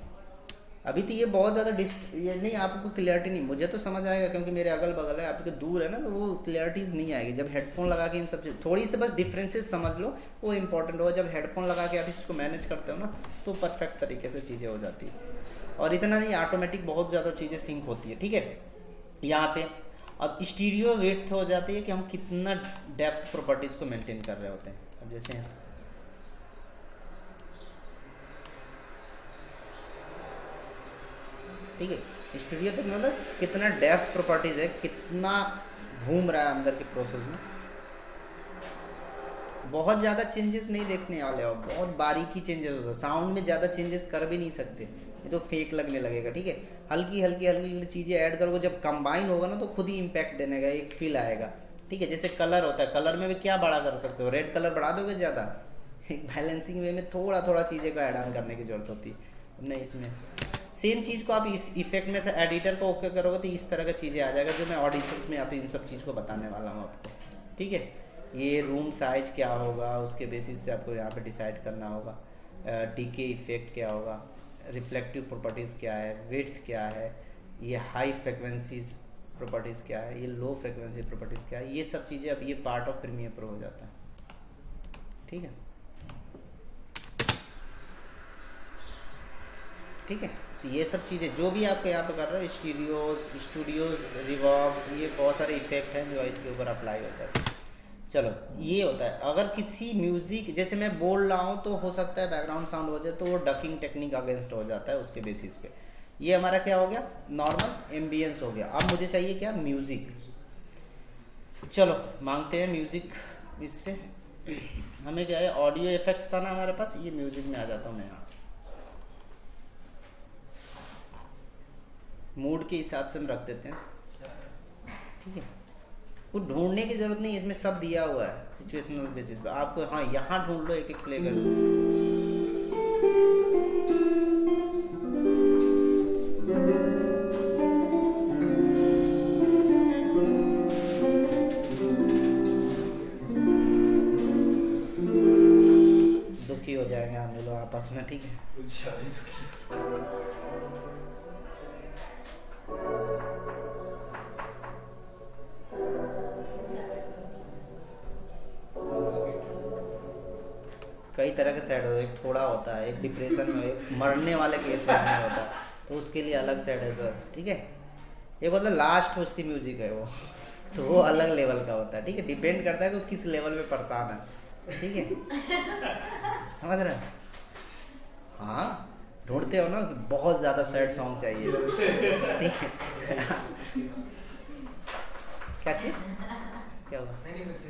अभी तो ये बहुत ज़्यादा ये नहीं, आपको क्लियरिटी नहीं, मुझे तो समझ आएगा क्योंकि मेरे अगल बगल है, आपके दूर है ना, तो वो क्लियरिटीज़ नहीं आएगी। जब हेडफोन लगा के इन सब चीज़ थोड़ी सी बस डिफरेंसेस समझ लो, वो इंपॉर्टेंट होगा। जब हेडफोन लगा के आप इसको मैनेज करते हो ना, तो परफेक्ट तरीके से चीज़ें हो जाती है। और इतना नहीं, ऑटोमेटिक बहुत ज़्यादा चीज़ें सिंक होती है। ठीक है, यहाँ पे अब स्टीरियो विड्थ हो जाती है कि हम कितना डेप्थ प्रॉपर्टीज़ को मेंटेन कर रहे होते हैं। अब जैसे ठीक है, स्टूडियो तक मतलब कितना डेप्थ प्रॉपर्टीज़ है, कितना घूम रहा है अंदर के प्रोसेस में। बहुत ज़्यादा चेंजेस नहीं देखने वाले हो, बहुत बारीकी चेंजेस होता है। साउंड में ज़्यादा चेंजेस कर भी नहीं सकते, ये तो फेक लगने लगेगा। ठीक है, हल्की हल्की चीज़ें ऐड करोगे, जब कंबाइन होगा ना तो खुद ही इम्पैक्ट देने का एक फील आएगा। ठीक है, जैसे कलर होता है, कलर में भी क्या बड़ा कर सकते हो, रेड कलर बढ़ा दोगे ज़्यादा, एक बैलेंसिंग वे में थोड़ा थोड़ा चीज़ें को ऐड ऑन करने की जरूरत होती है। नहीं, इसमें सेम चीज़ को आप इस इफेक्ट में से एडिटर को ओके करोगे तो इस तरह का चीज़ें आ जाएगा, जो मैं ऑडिशंस में आप इन सब चीज़ को बताने वाला हूँ आपको। ठीक है, ये रूम साइज क्या होगा उसके बेसिस से आपको यहाँ पे डिसाइड करना होगा, डीके इफेक्ट क्या होगा, रिफ्लेक्टिव प्रॉपर्टीज़ क्या है, विड्थ क्या है, ये हाई फ्रिक्वेंसीज प्रॉपर्टीज़ क्या है, ये लो फ्रिक्वेंसी प्रॉपर्टीज़ क्या है, ये सब चीज़ें अब ये पार्ट ऑफ प्रीमियर प्रो हो जाता है। ठीक है, ठीक है, तो ये सब चीज़ें जो भी आप यहाँ पे कर रहे हो, स्टूडियोज रिवर्ब, ये बहुत सारे इफेक्ट हैं जो इसके ऊपर अप्लाई होता है। चलो, ये होता है अगर किसी म्यूजिक, जैसे मैं बोल रहा हूँ तो हो सकता है बैकग्राउंड साउंड हो जाए, तो वो डकिंग टेक्निक अगेंस्ट हो जाता है उसके बेसिस पे। ये हमारा क्या हो गया, नॉर्मल एम्बियंस हो गया। अब मुझे चाहिए क्या, म्यूजिक। चलो मांगते हैं म्यूजिक। इससे हमें क्या है, ऑडियो इफेक्ट्स था ना हमारे पास, ये म्यूजिक में आ जाता हूँ मैं यहाँ से। मूड के हिसाब से हम रख देते हैं। ठीक है, कुछ ढूंढने की जरूरत नहीं, इसमें सब दिया हुआ है सिचुएशनल बेसिस पे आपको। हाँ, यहाँ ढूंढ लो, एक एक प्ले कर लो। दुखी हो जाएंगे हम लोग आपस में। ठीक है, कई तरह के सैड हो, एक थोड़ा होता है, एक डिप्रेशन में, एक मरने वाले केसेस में होता है, तो उसके लिए अलग सैड है सर, ठीक है। एक होता है लास्ट उसकी म्यूजिक है वो, तो वो अलग लेवल का होता है, ठीक है। डिपेंड करता है कि किस लेवल में परेशान है, ठीक है, समझ रहे हैं। हाँ, ढूंढते हो ना कि बहुत ज़्यादा सैड सॉन्ग चाहिए, ठीक है। क्या चीज़, क्या हुआ? नहीं कुछ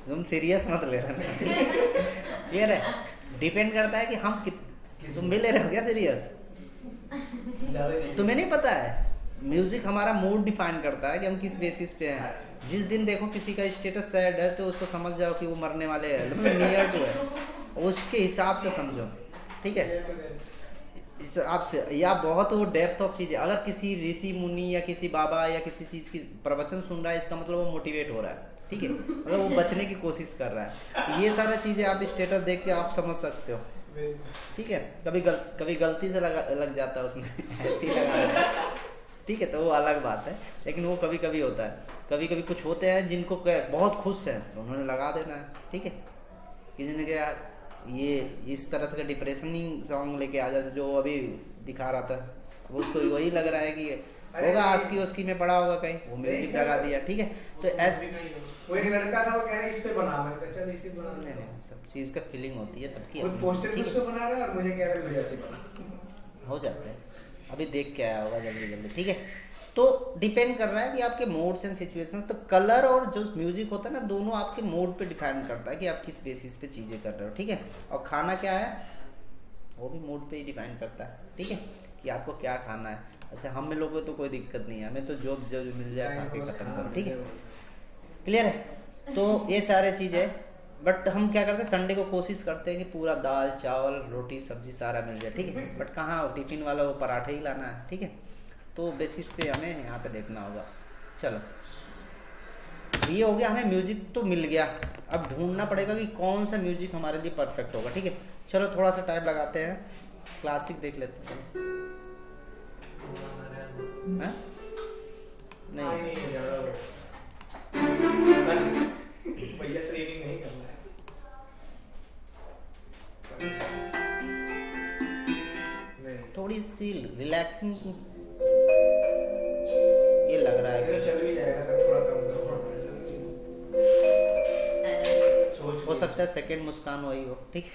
तुम सीरियस मत ले रहे, क्लियर है। डिपेंड करता है कि हम तुम भी ले रहे हो क्या सीरियस? तुम्हें नहीं पता है, म्यूजिक हमारा मूड डिफाइन करता है कि हम किस बेसिस पे हैं। जिस दिन देखो किसी का स्टेटस सैड है तो उसको समझ जाओ कि वो मरने वाले हैं, मतलब नियर टू है, उसके हिसाब से समझो, ठीक है। इस आपसे या बहुत वो डेप्थ ऑफ चीज़ है। अगर किसी ऋषि मुनि या किसी बाबा या किसी चीज़ की प्रवचन सुन रहा है, इसका मतलब वो मोटिवेट हो रहा है, ठीक है, मतलब वो बचने की कोशिश कर रहा है। ये सारा चीज़ें आप स्टेटस देख के आप समझ सकते हो, ठीक है। कभी गलती से लग जाता है उसमें ऐसे ही लगा, ठीक है, तो वो अलग बात है। लेकिन वो कभी कभी होता है, कभी कभी कुछ होते हैं जिनको बहुत खुश हैं तो उन्होंने लगा देना है, ठीक है। किसी ने क्या ये इस तरह से डिप्रेशनिंग सॉन्ग लेके आ जाता जो अभी दिखा रहा था, वो उसको वही लग रहा है कि होगा आस्की उसकी में पड़ा होगा कहीं, वो म्यूजिक लगा दिया, ठीक है। तो ऐसे वो एक लड़का था, वो कह रहा है इस पे बना, मैं कहा चल इसी पे बना। नहीं, सब चीज़ का फीलिंग होती है सबकी, वो पोस्टर भी उसको बना रहा है और मुझे कह रहा है भैया से बना, हो जाता है। अभी देख के आया होगा जल्दी, ठीक है। तो डिपेंड कर रहा है कि आपके मूड्स एंड सिचुएशंस, तो कलर और जो म्यूजिक होता है ना, दोनों आपके मूड पे डिफाइन करता है कि आप किस बेसिस पे चीज़ें कर रहे हो, ठीक है। और खाना क्या है वो भी मूड पे ही डिफाइन करता है, ठीक है, कि आपको क्या खाना है। ऐसे हम लोगों को तो कोई दिक्कत नहीं है, हमें तो जो मिल जाए खा के खत्म करो, ठीक है, क्लियर है। तो ये सारे चीज़ें, बट हम क्या करते हैं संडे को कोशिश करते हैं कि पूरा दाल चावल रोटी सब्जी सारा मिल जाए, ठीक है। बट कहाँ टिफिन वाला वो पराठे ही लाना है, ठीक है। तो बेसिस पे हमें यहाँ पे देखना होगा। चलो ये हो गया, हमें म्यूजिक तो मिल गया, अब ढूंढना पड़ेगा कि कौन सा म्यूजिक हमारे लिए परफेक्ट होगा, ठीक है। चलो थोड़ा सा टाइम लगाते हैं, क्लासिक देख लेते हैं। नहीं भैया ट्रेनिंग नहीं करना है। नहीं थोड़ी सी रिलैक्सिंग ये लग रहा है तो चल भी जाएगा सब, थोड़ा कम करो। हो सकता है सेकंड मुस्कान वही हो, ठीक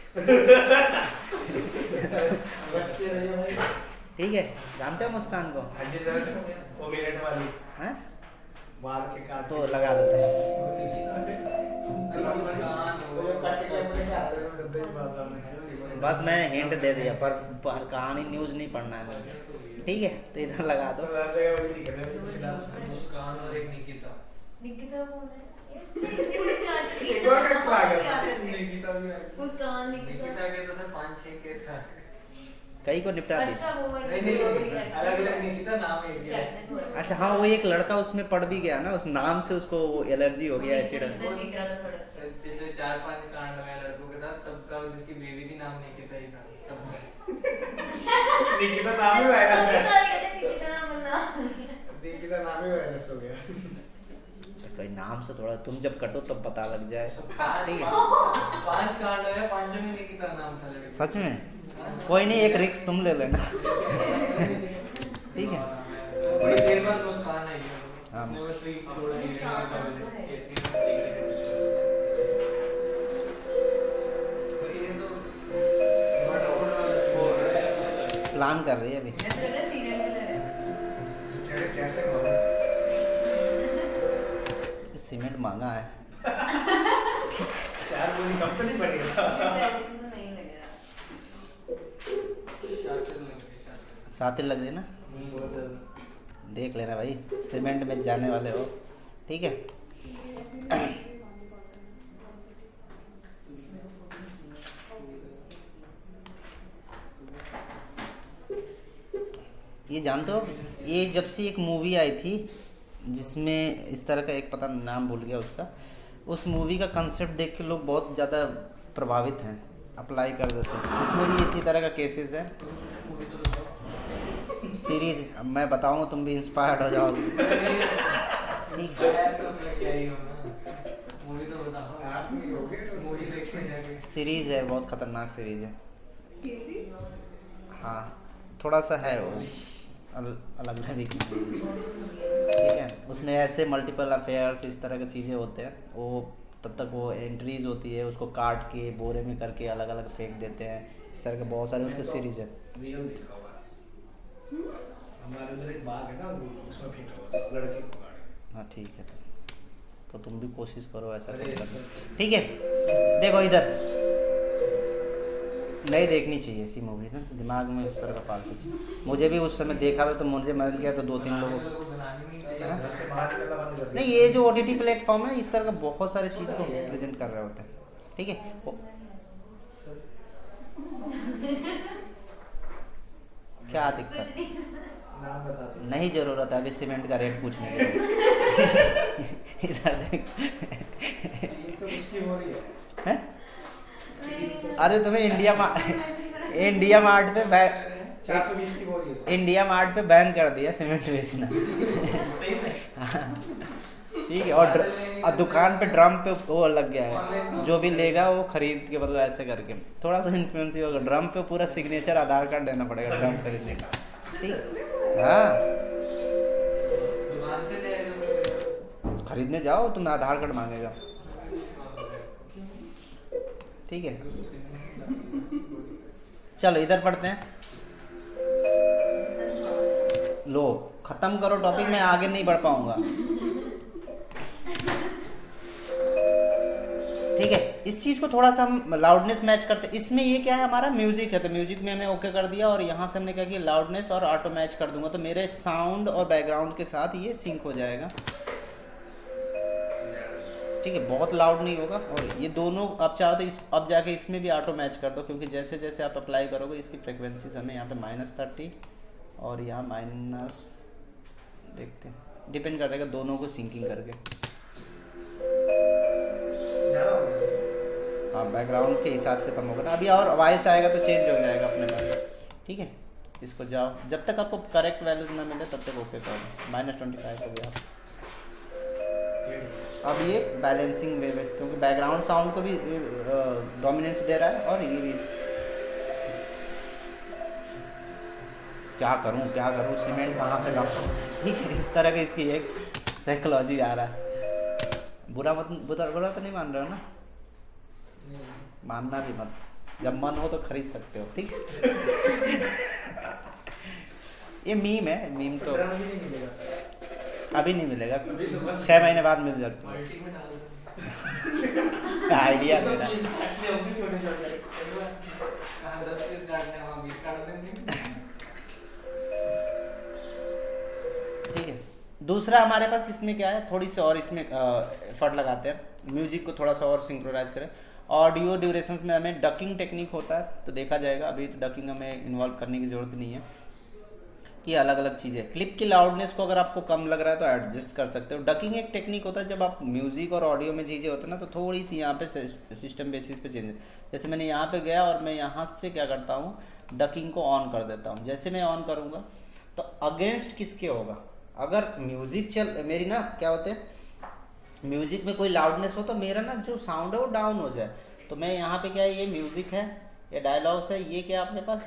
ठीक है। जानते हो मुस्कान को? हाँ जी सर, वो मिनट वाली हैं मार के काट तो लगा देते हैं। बस मैंने हिंट दे दिया, पर कहानी न्यूज़ नहीं पढ़ना है मुझे, ठीक है। तो इधर लगा दो। मुस्कान और एक निकिता। निकिता कौन है? एक और कट आ गया, निकिता भी आ गई। मुस्कान निकिता के तो सर 5-6 केस हैं। कई को निपटा दी। अच्छा वो वाली नहीं अलग-अलग निकिता नाम है ये। अच्छा हाँ, वो एक लड़का उसमें पढ़ भी गया ना, उस नाम से उसको एलर्जी हो गया है, चिड़न। पिछले 4-5 कांड में लड़कों के साथ सबका जिसकी बेबी थी नाम निकिता ही था सब। निकिता नाम ही वायरस है, निकिता निकिता नाम ही वायरस हो गया। तो कोई नाम से थोड़ा तुम जब कटो तब पता लग जाए, ठीक है। 5 कांड है, 5 में निकिता नाम था लड़के। सच में कोई नहीं, एक रिक्स तुम ले लेना, ठीक है। बड़ी देर बाद मुस्कान आई है। हाँ। ने वो स्ट्रीट छोड़ दी है। तो ये तो बड़ा वाला स्कोर है। प्लान कर रही है अभी। कैसे करो? सीमेंट महंगा है, 4 गोली कम तो नहीं पड़ेगा। साथ लग रही ना, देख लेना भाई, सीमेंट में जाने वाले हो, ठीक है। ये जानते हो, ये जब से एक मूवी आई थी जिसमें इस तरह का, एक पता नाम भूल गया उसका, उस मूवी का कंसेप्ट देख के लोग बहुत ज़्यादा प्रभावित हैं, अप्लाई कर देते हैं। उसमें भी इसी तरह का केसेस है। सीरीज मैं बताऊंगा, तुम भी इंस्पायर्ड हो जाओगे, ठीक है। तो उसमें क्या ही होगा, मूवी तो बताओ। आप नहीं होगे तो मूवी देख में जाके सीरीज है, बहुत खतरनाक सीरीज है। केसी? हाँ थोड़ा सा है वो अलग लेवल की चीज़। ठीक है, उसमें ऐसे मल्टीपल अफेयर्स इस तरह की चीज़ें होते हैं, वो तब तक वो एंट्रीज होती है, उसको काट के बोरे में करके अलग अलग फेंक देते हैं, इस तरह के बहुत सारे उसके सीरीज है। रियल देखा हुआ है। हमारे उधर एक बाग है ना, वो उसमें फेंका हुआ था लड़के को गाड़ी। हाँ ठीक है, तो तुम भी कोशिश करो ऐसा अरे कुछ करने। सर। ठीक है, देखो इधर नहीं देखनी चाहिए ऐसी मूवी ना, दिमाग में उस तरह का फालतू चीज़। मुझे भी उस समय देखा था तो मुझे मन गया, तो 2-3 लोगों को। बनानी नहीं चाहिए। हाँ? घर से बाहर निकलना बंद कर दिया। नहीं, ये जो OTT प्लेटफॉर्म है इस तरह का बहुत सारे चीज़ को प्रेजेंट कर रहे होते हैं। ठीक है, क्या दिक्कत? नाम बता दो। नहीं जरूरत है अभी सीमेंट का रेट पूछने की। इधर देख। 320 की हो रही है। हैं? अरे तुम्हें इंडिया मार्ट पे 420 की हो रही है। इंडिया मार्ट पे बैन कर दिया सीमेंट बेचना। सही में? ठीक है, और दुकान पे ड्रम पे वो लग गया है, जो भी लेगा वो खरीद के, मतलब ऐसे करके थोड़ा सा इन्फ्लुएंस ही होगा। ड्रम पे पूरा सिग्नेचर आधार कार्ड देना पड़ेगा ड्रम खरीदने का। ठीक, हाँ दुकान से ले आएगा खरीदने जाओ तुम्हें आधार कार्ड मांगेगा। ठीक है, चलो इधर पढ़ते हैं। लो खत्म करो टॉपिक, मैं आगे नहीं बढ़ पाऊंगा। ठीक है, इस चीज को थोड़ा सा हम लाउडनेस मैच करते हैं। इसमें ये क्या है, हमारा म्यूजिक है, तो म्यूजिक में हमने ओके कर दिया, और यहाँ से हमने क्या किया, लाउडनेस और ऑटो मैच कर दूंगा, तो मेरे साउंड और बैकग्राउंड के साथ ये सिंक हो जाएगा। ठीक है, बहुत लाउड नहीं होगा। और ये दोनों आप चाहो तो अब जाके इसमें भी ऑटो मैच कर दो, क्योंकि जैसे जैसे आप अप्लाई करोगे इसकी फ्रिक्वेंसीज हमें यहाँ पे -30 और यहाँ माइनस, देखते हैं, डिपेंड करेगा दोनों को सिंकिंग करके। ज़्यादा हो गया। हाँ बैकग्राउंड के हिसाब से कम होगा ना, अभी और वॉइस आएगा तो चेंज हो जाएगा अपने पास। ठीक है, इसको जाओ, जब तक आपको करेक्ट वैल्यूज ना मिले तब तक ओके करो। -25 हो गया। अब ये बैलेंसिंग वे में, क्योंकि बैकग्राउंड साउंड को भी डोमिनेंस दे रहा है, और ये भी क्या करूं सीमेंट कहाँ से लाऊं। ठीक है, इस तरह की इसकी एक साइकोलॉजी आ रहा है। बुरा तो नहीं मान रहे हो ना? मानना भी मत, जब मन हो तो खरीद सकते हो। ठीक ये मीम है, मीम तो ड्रम भी नहीं मिलेगा सर। अभी नहीं मिलेगा, अभी तो बस 6 महीने बाद मिल जाता है। मल्टी में डाल दो। आइडिया दे रहा है। छोटे-छोटे। कहाँ 10 पीस काटने हैं, वहाँ 20 काट देंगे। ठीक है, दूसरा हमारे पास इसमें क्या है, थोड़ी सी और इसमें एफर्ट लगाते हैं, म्यूजिक को थोड़ा सा और सिंक्रोनाइज करें। ऑडियो ड्यूरेशंस में हमें डकिंग टेक्निक होता है, तो देखा जाएगा, अभी तो डकिंग हमें इन्वॉल्व करने की ज़रूरत नहीं है। ये अलग अलग चीज़ें। क्लिप की लाउडनेस को अगर आपको कम लग रहा है तो एडजस्ट कर सकते हो। डकिंग एक टेक्निक होता है, जब आप म्यूजिक और ऑडियो में चीज़ें होती है ना, तो थोड़ी सी यहाँ पे सिस्टम बेसिस पे चेंज। जैसे मैंने यहाँ पे गया और मैं यहाँ से क्या करता हूँ, डकिंग को ऑन कर देता हूँ। जैसे मैं ऑन करूँगा तो अगेंस्ट किसके होगा, अगर म्यूजिक मेरी ना क्या होते हैं, म्यूजिक में कोई लाउडनेस हो तो मेरा ना जो साउंड है वो डाउन हो जाए। तो मैं यहाँ पे क्या है, ये म्यूजिक है, ये डायलॉग्स है, ये क्या अपने पास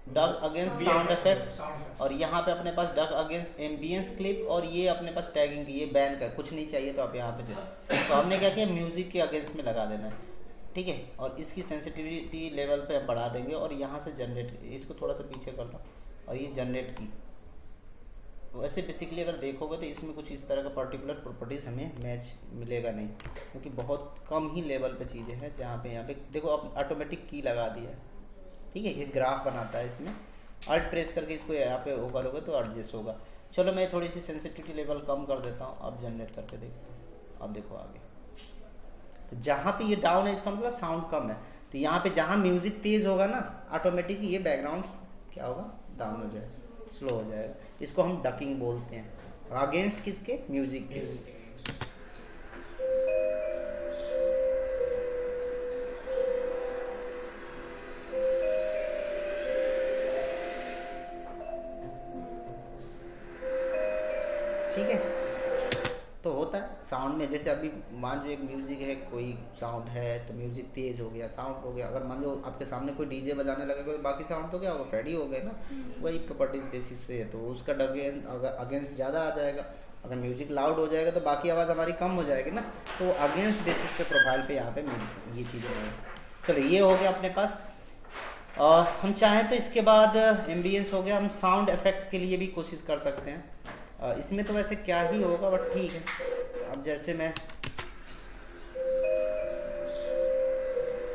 डक अगेंस्ट साउंड इफेक्ट्स, और यहाँ पे अपने पास डक अगेंस्ट एम्बियंस क्लिप, और ये अपने पास टैगिंग की, ये बैन कर, कुछ नहीं चाहिए तो आप यहाँ पे चले। तो हमने क्या किया, म्यूजिक के अगेंस्ट में लगा देना है। ठीक है, और इसकी सेंसिटिविटी लेवल पे हम बढ़ा देंगे, और यहाँ से जनरेट, इसको थोड़ा सा पीछे कर लो, और ये जनरेट की। वैसे बेसिकली अगर देखोगे तो इसमें कुछ इस तरह का पर्टिकुलर प्रॉपर्टीज़ हमें मैच मिलेगा नहीं, क्योंकि बहुत कम ही लेवल पे चीज़ें हैं जहाँ पे यहाँ पे देखो अब ऑटोमेटिक की लगा दिया है। ठीक है, ये ग्राफ बनाता है, इसमें अल्ट प्रेस करके इसको यहाँ पे वो करोगे तो एडजस्ट होगा। चलो मैं थोड़ी सी सेंसिटिविटी लेवल कम कर देता हूँ, अब जनरेट करके देखते हैं। अब देखो आगे, तो जहाँ पे ये डाउन है इसका मतलब साउंड कम है, तो यहाँ पे जहाँ म्यूजिक तेज होगा ना, ऑटोमेटिक ये बैकग्राउंड क्या होगा, डाउन हो जाएगा, स्लो हो जाएगा। इसको हम डकिंग बोलते हैं, अगेंस्ट किसके, म्यूजिक के। ठीक है, तो होता है साउंड में। जैसे अभी मान लो एक म्यूज़िक है, कोई साउंड है तो म्यूज़िक तेज़ हो गया, साउंड हो गया। अगर मान लो आपके सामने कोई डीजे बजाने लगेगा तो बाकी साउंड तो क्या होगा, फेड ही हो गए ना। वही प्रॉपर्टीज़ बेसिस से है, तो उसका अगेंस्ट ज़्यादा आ जाएगा। अगर म्यूज़िक लाउड हो जाएगा तो बाकी आवाज़ हमारी कम हो जाएगी ना। तो अगेंस्ट बेसिस पे प्रोफाइल पे यहाँ पे ये चीज़ें हैं। चलो ये हो गया अपने पास। हम चाहें तो इसके बाद एम्बियंस हो गया, हम साउंड इफेक्ट्स के लिए भी कोशिश कर सकते हैं। इसमें तो वैसे क्या ही होगा, बट ठीक है। अब जैसे मैं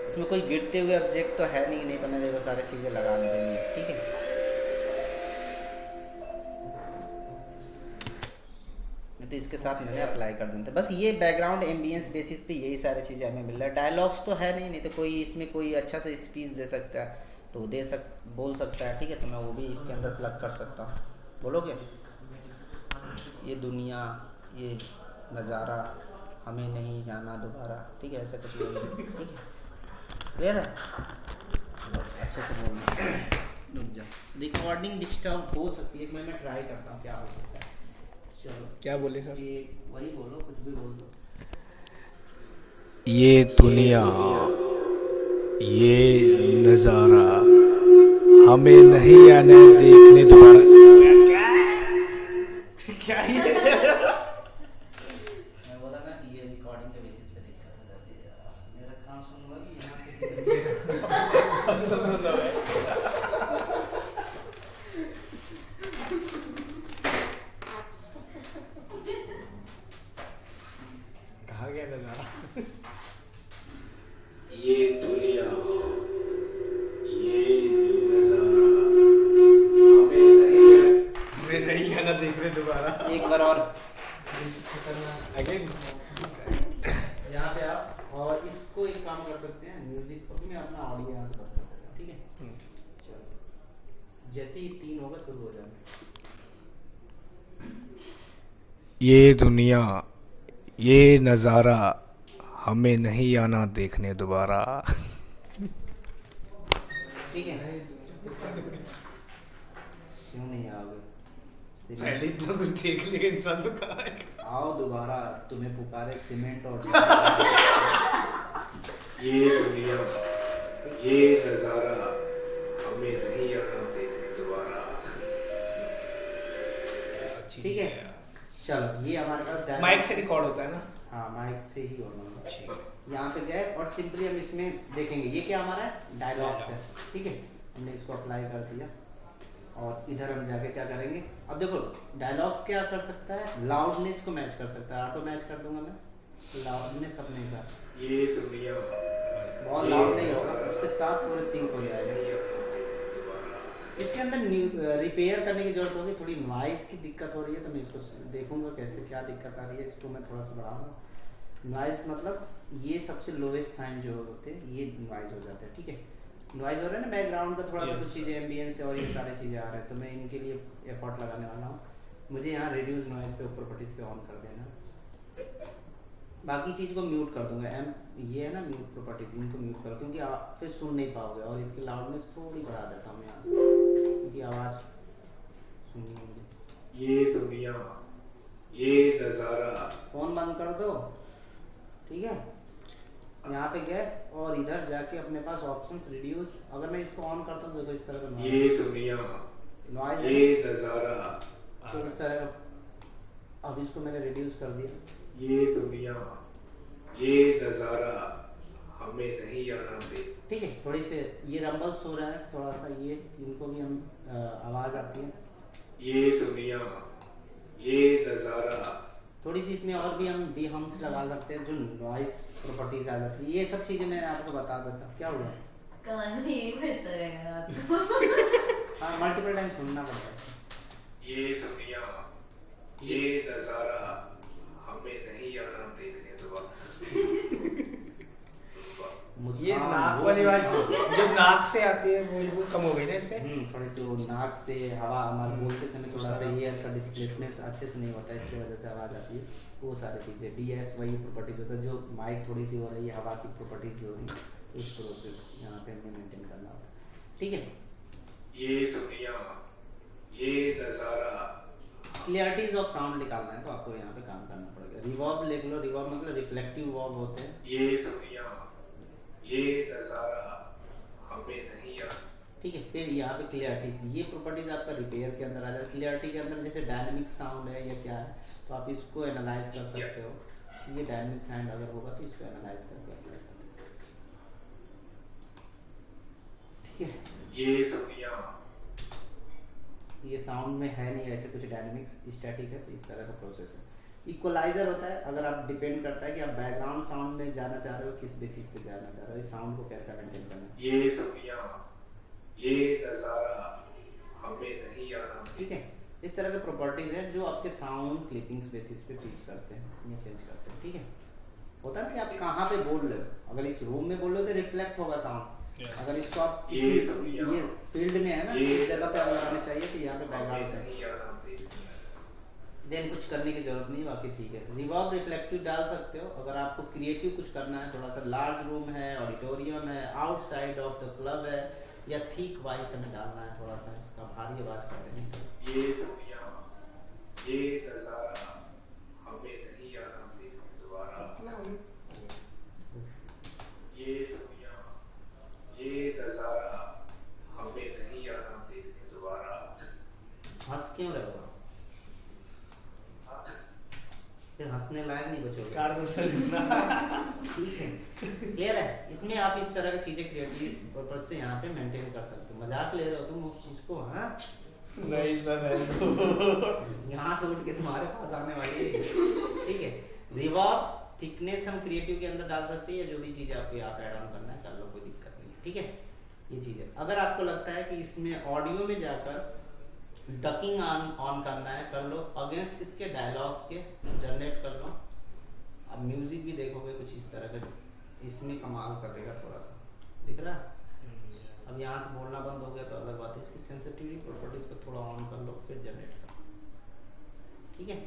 इसमें कोई गिरते हुए ऑब्जेक्ट तो है नहीं तो मैंने वो सारी चीज़ें लगा देनी है, ठीक है। तो इसके साथ मैंने अप्लाई कर देते, बस ये बैकग्राउंड एम्बियंस बेसिस पे यही सारी चीज़ें हमें मिल रहा है। डायलॉग्स तो है नहीं तो कोई इसमें कोई अच्छा सा स्पीच दे सकता है तो बोल सकता है, ठीक है। तो मैं वो भी इसके अंदर प्लग कर सकता हूँ। बोलोगे ये दुनिया ये नज़ारा हमें नहीं जाना दोबारा, ठीक है, ऐसा कुछ बोलोगे, ठीक है। क्लियर है, अच्छे से बोलना। रुक जाओ, रिकॉर्डिंग डिस्टर्ब हो सकती है, मैं ट्राई करता हूँ क्या हो सकता है। चलो क्या बोले सर? ये वही बोलो, कुछ भी बोल दो। ये दुनिया ये नजारा हमें नहीं आने देखने दोबारा। क्या ये? मैं बोला ना कि ये रिकॉर्डिंग के बेसिस पे दिक्कत हो जाती है। मेरा कान सुनूंगा कि यहाँ से हम सब सुन रहे हैं। कहाँ गया नजारा? ये दुनिया ये नजारा हमें नहीं आना देखने दोबारा। एक बार और अगेन यहाँ पे आप, और इसको एक काम कर सकते हैं, म्यूजिक को भी मैं अपना ऑडियो यहाँ से बंद कर देता हूँ, ठीक है। चलो जैसे ही 3 होगा शुरू हो जाएगा। ये दुनिया ये नजारा हमें नहीं आना देखने दोबारा। ठीक है, क्यों नहीं आओगे? पहले इतना कुछ देख लिया इंसान तो कहाँ है? आओ दोबारा, तुम्हें पुकारे सीमेंट और ये दुनिया ये नजारा हमें नहीं आना देखने दोबारा। ठीक है। चलो ये हमारे पास माइक से रिकॉर्ड होता है ना? हाँ माइक से ही होना। यहाँ पे गए और सिंपली हम इसमें देखेंगे ये क्या हमारा है, डायलॉग्स है, ठीक है। हमने इसको अप्लाई कर दिया और इधर हम जाके क्या करेंगे, अब देखो डायलॉग्स क्या कर सकता है, लाउडनेस को मैच कर सकता है। ऑटो मैच कर दूंगा मैं, लाउडनेस अपने का ये दुनिया बहुत लाउड नहीं होगा, उसके साथ पूरे सिंक हो जाएगा। इसके अंदर रिपेयर करने की जरूरत होगी, थोड़ी नॉइज़ की दिक्कत हो रही है तो मैं इसको देखूंगा कैसे क्या दिक्कत आ रही है, इसको मैं थोड़ा सा बढ़ाऊंगा। नॉइज़ मतलब ये सबसे लोएस्ट साइन जो होते हैं ये नॉइज़ हो जाता है, ठीक है। नॉइज़ हो रहा है ना बैकग्राउंड का, थोड़ा सा कुछ चीज़ें एम्बियंस और ये सारी चीज़ें आ रहा है, तो मैं इनके लिए एफर्ट लगाने वाला हूँ। मुझे यहाँ रिड्यूस नॉइज़ पे प्रॉपर्टीज़ पे ऑन कर देना, बाकी चीज़ को म्यूट कर दूंगा। ये है ना म्यूट प्रॉपर्टीज, इनको म्यूट करो क्योंकि आप फिर सुन नहीं पाओगे। और इसकी लाउडनेस थोड़ी बढ़ा देता हूँ यहाँ से क्योंकि आवाज़ सुननी होगी। ये दुनिया ये नज़ारा। फ़ोन बंद कर दो, ठीक है। यहाँ पे गए और इधर जाके अपने पास ऑप्शंस रिड्यूस, अगर मैं इसको ऑन करता हूँ देखो इस तरह का ये दुनिया नॉइज ये नज़ारा, तो इस तरह का। अब इसको मैंने रिड्यूस कर दिया। ये दुनिया ये नज़ारा हमें नहीं आना दे, ठीक है। थोड़ी से ये रंबल्स हो रहा है थोड़ा सा, ये इनको भी हम आवाज़ आती है। ये दुनिया ये नज़ारा, थोड़ी सी इसमें और भी हम डी हम्स लगा सकते हैं जो नॉइस प्रॉपर्टीज आ जाती है। ये सब चीज़ें मैं आपको बता देता हूँ। क्या हुआ, कान में यही फिरता रहेगा रात को। हाँ मल्टीपल टाइम सुनना पड़ता है। ये दुनिया ये नज़ारा हमें नहीं आना देखने दोबारा। ये नाक वाली बात जो नाक से आती है वो कम हो गई ना इससे। थोड़ी सी वो नाक से हवा हमारे बोलते समय थोड़ा सा एयर का डिस्प्लेसमेंट अच्छे से नहीं होता है, इसकी वजह से आवाज़ आती है। वो सारी चीज़ें डीएस वही प्रॉपर्टीज होता है, जो माइक थोड़ी सी हो रही है हवा की प्रॉपर्टीज हो रही है, उस प्रोसेस यहाँ पे हमें मेंटेन करना होता है, ठीक है। ये दुनिया ये नज़ारा क्लियरिटीज ऑफ साउंड निकालना है तो आपको यहाँ पे काम करना पड़ेगा। रिवर्ब लिख लो, रिवर्ब मतलब रिफ्लेक्टिव वर्ब होते हैं। ये दुनिया, ये नजारा हमें नहीं याद। ठीक है, फिर यहाँ पे क्लियरिटीज, ये प्रॉपर्टीज आपका रिपेयर के अंदर आ जाए। क्लियरिटी के अंदर जैसे डायनेमिक साउंड है या क्या है, तो आप इसको एनालाइज कर सकते हो। ये डायनेमिक साउंड अगर होगा तो इसको एनालाइज करके अप्लाई कर सकते हो। ठीक है, ये दुनिया, ये साउंड में है नहीं ऐसे कुछ डायनेमिक्स, स्टैटिक है, तो इस तरह का प्रोसेस है। इक्वलाइजर होता है, अगर आप डिपेंड करता है कि आप बैकग्राउंड साउंड में जाना चाह रहे हो, किस बेसिस पे जाना चाह रहे हो, इस साउंड को कैसा मेंटेन करना है। ये दुनिया, ये नजारा हमें नहीं याद। ठीक है, इस तरह के प्रॉपर्टीज हैं जो आपके साउंड क्लिपिंग्स बेसिस पे टीच करते हैं या चेंज करते हैं। ठीक है, होता है ना कि आप कहाँ पे बोल रहे हो, अगर इस रूम में बोल रहे हो तो रिफ्लेक्ट होगा साउंड। अगर इसको आप ये फील्ड में है ना, इस जगह पे लगाना चाहिए तो यहाँ पे बैकग्राउंड चाहिए, नहीं याद। देन कुछ करने की जरूरत नहीं, बाकी ठीक है। रिवर्ब रिफ्लेक्टिव डाल सकते हो अगर आपको क्रिएटिव कुछ करना है, थोड़ा सा लार्ज रूम है, ऑडिटोरियम है, आउटसाइड ऑफ द क्लब है, या थीक वॉइस हमें डालना है, थोड़ा सा इसका भारी आवाज कर देनी। ये दुनिया, ये नजारा हमें नहीं याद दोबारा। ये दुनिया, ये नजारा हमें नहीं याद दोबारा। हंस क्यों रहे हो? फिर हंसने लायक नहीं बचोगे। ठीक है, क्लियर है। इसमें आप इस तरह की चीजें क्रिएटिव पर्पस से यहाँ पे मेंटेन कर सकते हो। मजाक ले रहे हो तुम उस चीज को? हाँ नहीं सर, यहाँ से उठ के तुम्हारे पास आने वाली है। ठीक है, रिवर्ब थिकनेस हम क्रिएटिव के अंदर डाल सकते हैं, या जो भी चीज आपको यहाँ पे ऐड ऑन करना है कर लो, कोई दिक्कत नहीं। ठीक है, ये चीज है। अगर आपको लगता है कि इसमें ऑडियो में जाकर डकिंग ऑन करना है, कर लो। अगेंस्ट किसके? डायलॉग्स के जनरेट कर लो। अब म्यूजिक भी देखोगे कुछ इस तरह का, इसमें कमाल करेगा थोड़ा सा, दिख रहा है? अब यहाँ से बोलना बंद हो गया तो अलग बात है। इसकी सेंसिटिविटी प्रॉपर्टीज को थोड़ा ऑन कर लो, फिर जनरेट करो। ठीक है,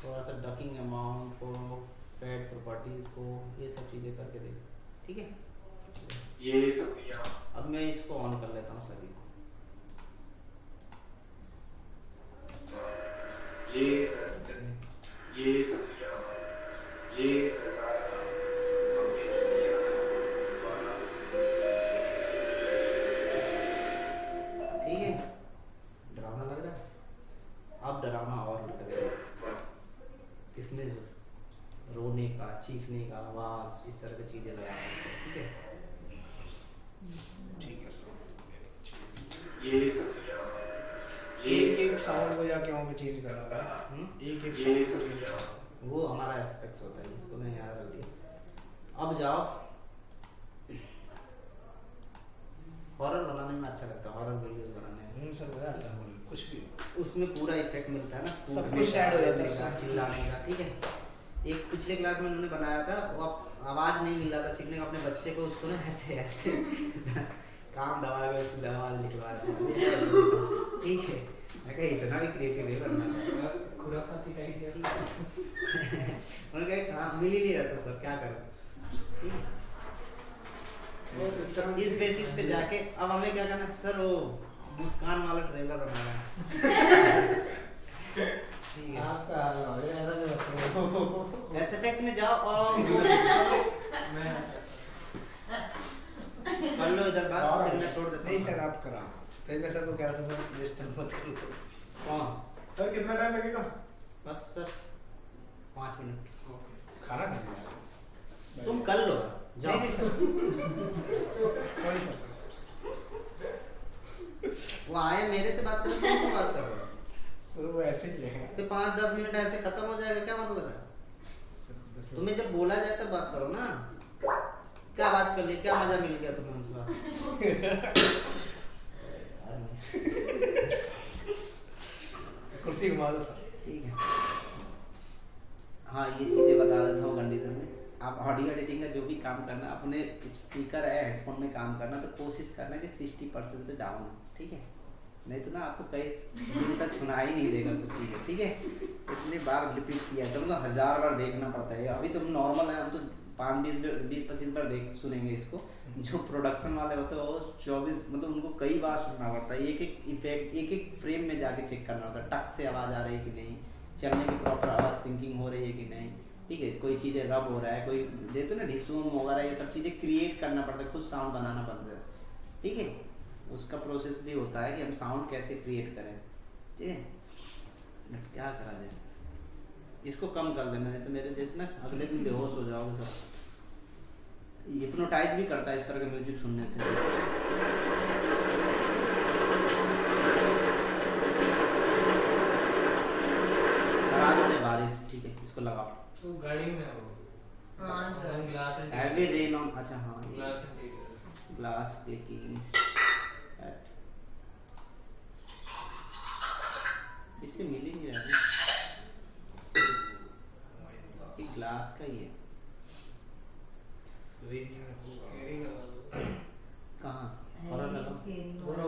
थोड़ा सा डकिंग अमाउंट को, फेड प्रॉपर्टीज को, ये सब चीजें करके देखो। ठीक है, ये दुनिया, अब मैं इसको ऑन कर लेता हूँ सभी को। ये दुनिया, ये नजारा हमें नहीं याद दोबारा। ठीक है, डरावना लग रहा है? अब डरावना और लगेगा। इसमें रोने का, चीखने का आवाज, इस तरह की चीजें लगा सकते हैं। ठीक है, ठीक है सर। ये दुनिया, एक साउंड को जाके वहाँ पे चेंज करा रहा है। एक ये साउंड को चेंज दुनिया, वो हमारा एस्पेक्ट होता है, इसको मैं यहाँ रख दिया। अब जाओ, हॉरर बनाने में अच्छा लगता है, हॉरर वीडियोस बनाने में। सर मजा आता है कुछ भी। उसमें पूरा इफेक्ट मिलता है ना, सब कुछ ऐड हो जाता है कूदने का, चिल्लाने का। ठीक है, एक पिछले क्लास में उन्होंने बनाया था, वो आवाज नहीं मिल रहा था सीखने का, अपने बच्चे को उसको ना ऐसे ऐसे काम दबा के उसकी आवाज निकलवा रहे। ठीक है, मैं कहा इतना भी क्रिएटिव है बनना। खुराफाती का आइडिया। उन्होंने कहा काम मिल ही नहीं रहा था सर, क्या करें। ठीक है, इस बेसिस पे जाके अब हमें क्या करना है सर, वो मुस्कान वाला ट्रेलर बनाना है। ठीक है, आपका एसएफएक्स में जाओ और मैं कर लो इधर बात, फिर मैं छोड़ देता नहीं हूँ। सर आप करा। तो मैं सर को कह रहा था सर डिस्टर्ब मत करो। कौन? सर कितना टाइम लगेगा? बस सर 5 मिनट। खाना खाने तुम कर लो, जाओ। नहीं सर सॉरी सर वो आए मेरे से बात करो, तुम बात करो। सर वो ऐसे ही है फिर 5-10 मिनट ऐसे खत्म हो जाएगा, क्या मतलब है? सर 10 तुम्हें जब बोला जाए तब बात करो ना। क्या बात कर ली, क्या मजा मिल गया तुम्हें हमसे बात? कुर्सी घुमा दो सर। ठीक है, हाँ ये चीज़ें बता देता हूँ कंडीशन में। आप ऑडियो एडिटिंग का जो भी काम करना, अपने स्पीकर है हेडफोन में काम करना, तो कोशिश करना कि 60% से डाउन हो। ठीक है, नहीं तो ना आपको कई दिन तक सुनाई नहीं देगा कुछ चीज़ें। ठीक है, इतने बार रिपीट किया है, तुमको 1000 बार देखना पड़ता है। अभी तुम नॉर्मल है, हम तो 20-25 बार देख सुनेंगे इसको। जो प्रोडक्शन वाले होते हैं वो 24 मतलब उनको कई बार सुनना पड़ता है, एक एक इफेक्ट एक एक फ्रेम में जाके चेक करना होता है, टक से आवाज़ आ रही है कि नहीं, चलने की प्रॉपर आवाज़ सिंकिंग हो रही है कि नहीं, ठीक है, कोई चीज़ें रब हो रहा है, कोई देते ना डिसूम वगैरह, ये सब चीज़ें क्रिएट करना पड़ता है, खुद साउंड बनाना पड़ता है, ठीक है। उसका प्रोसेस भी होता है कि हम साउंड कैसे क्रिएट करें, ठीक है। बट क्या करा जाए, इसको कम कर लेना, नहीं तो मेरे जैसे ना अगले दिन बेहोश हो जाओगे सब। हिप्नोटाइज भी करता है इस तरह का म्यूजिक सुनने से। करा देते बारिश, ठीक है, इसको लगाओ। तो गाड़ी में हो हाँ sir. Glass and heavy rain on, अच्छा हाँ, ग्लास एंड ग्लास क्लिकिंग, इससे मिलेंगे यार, ये ग्लास का ही है। कहाँ हॉरर लगाओ,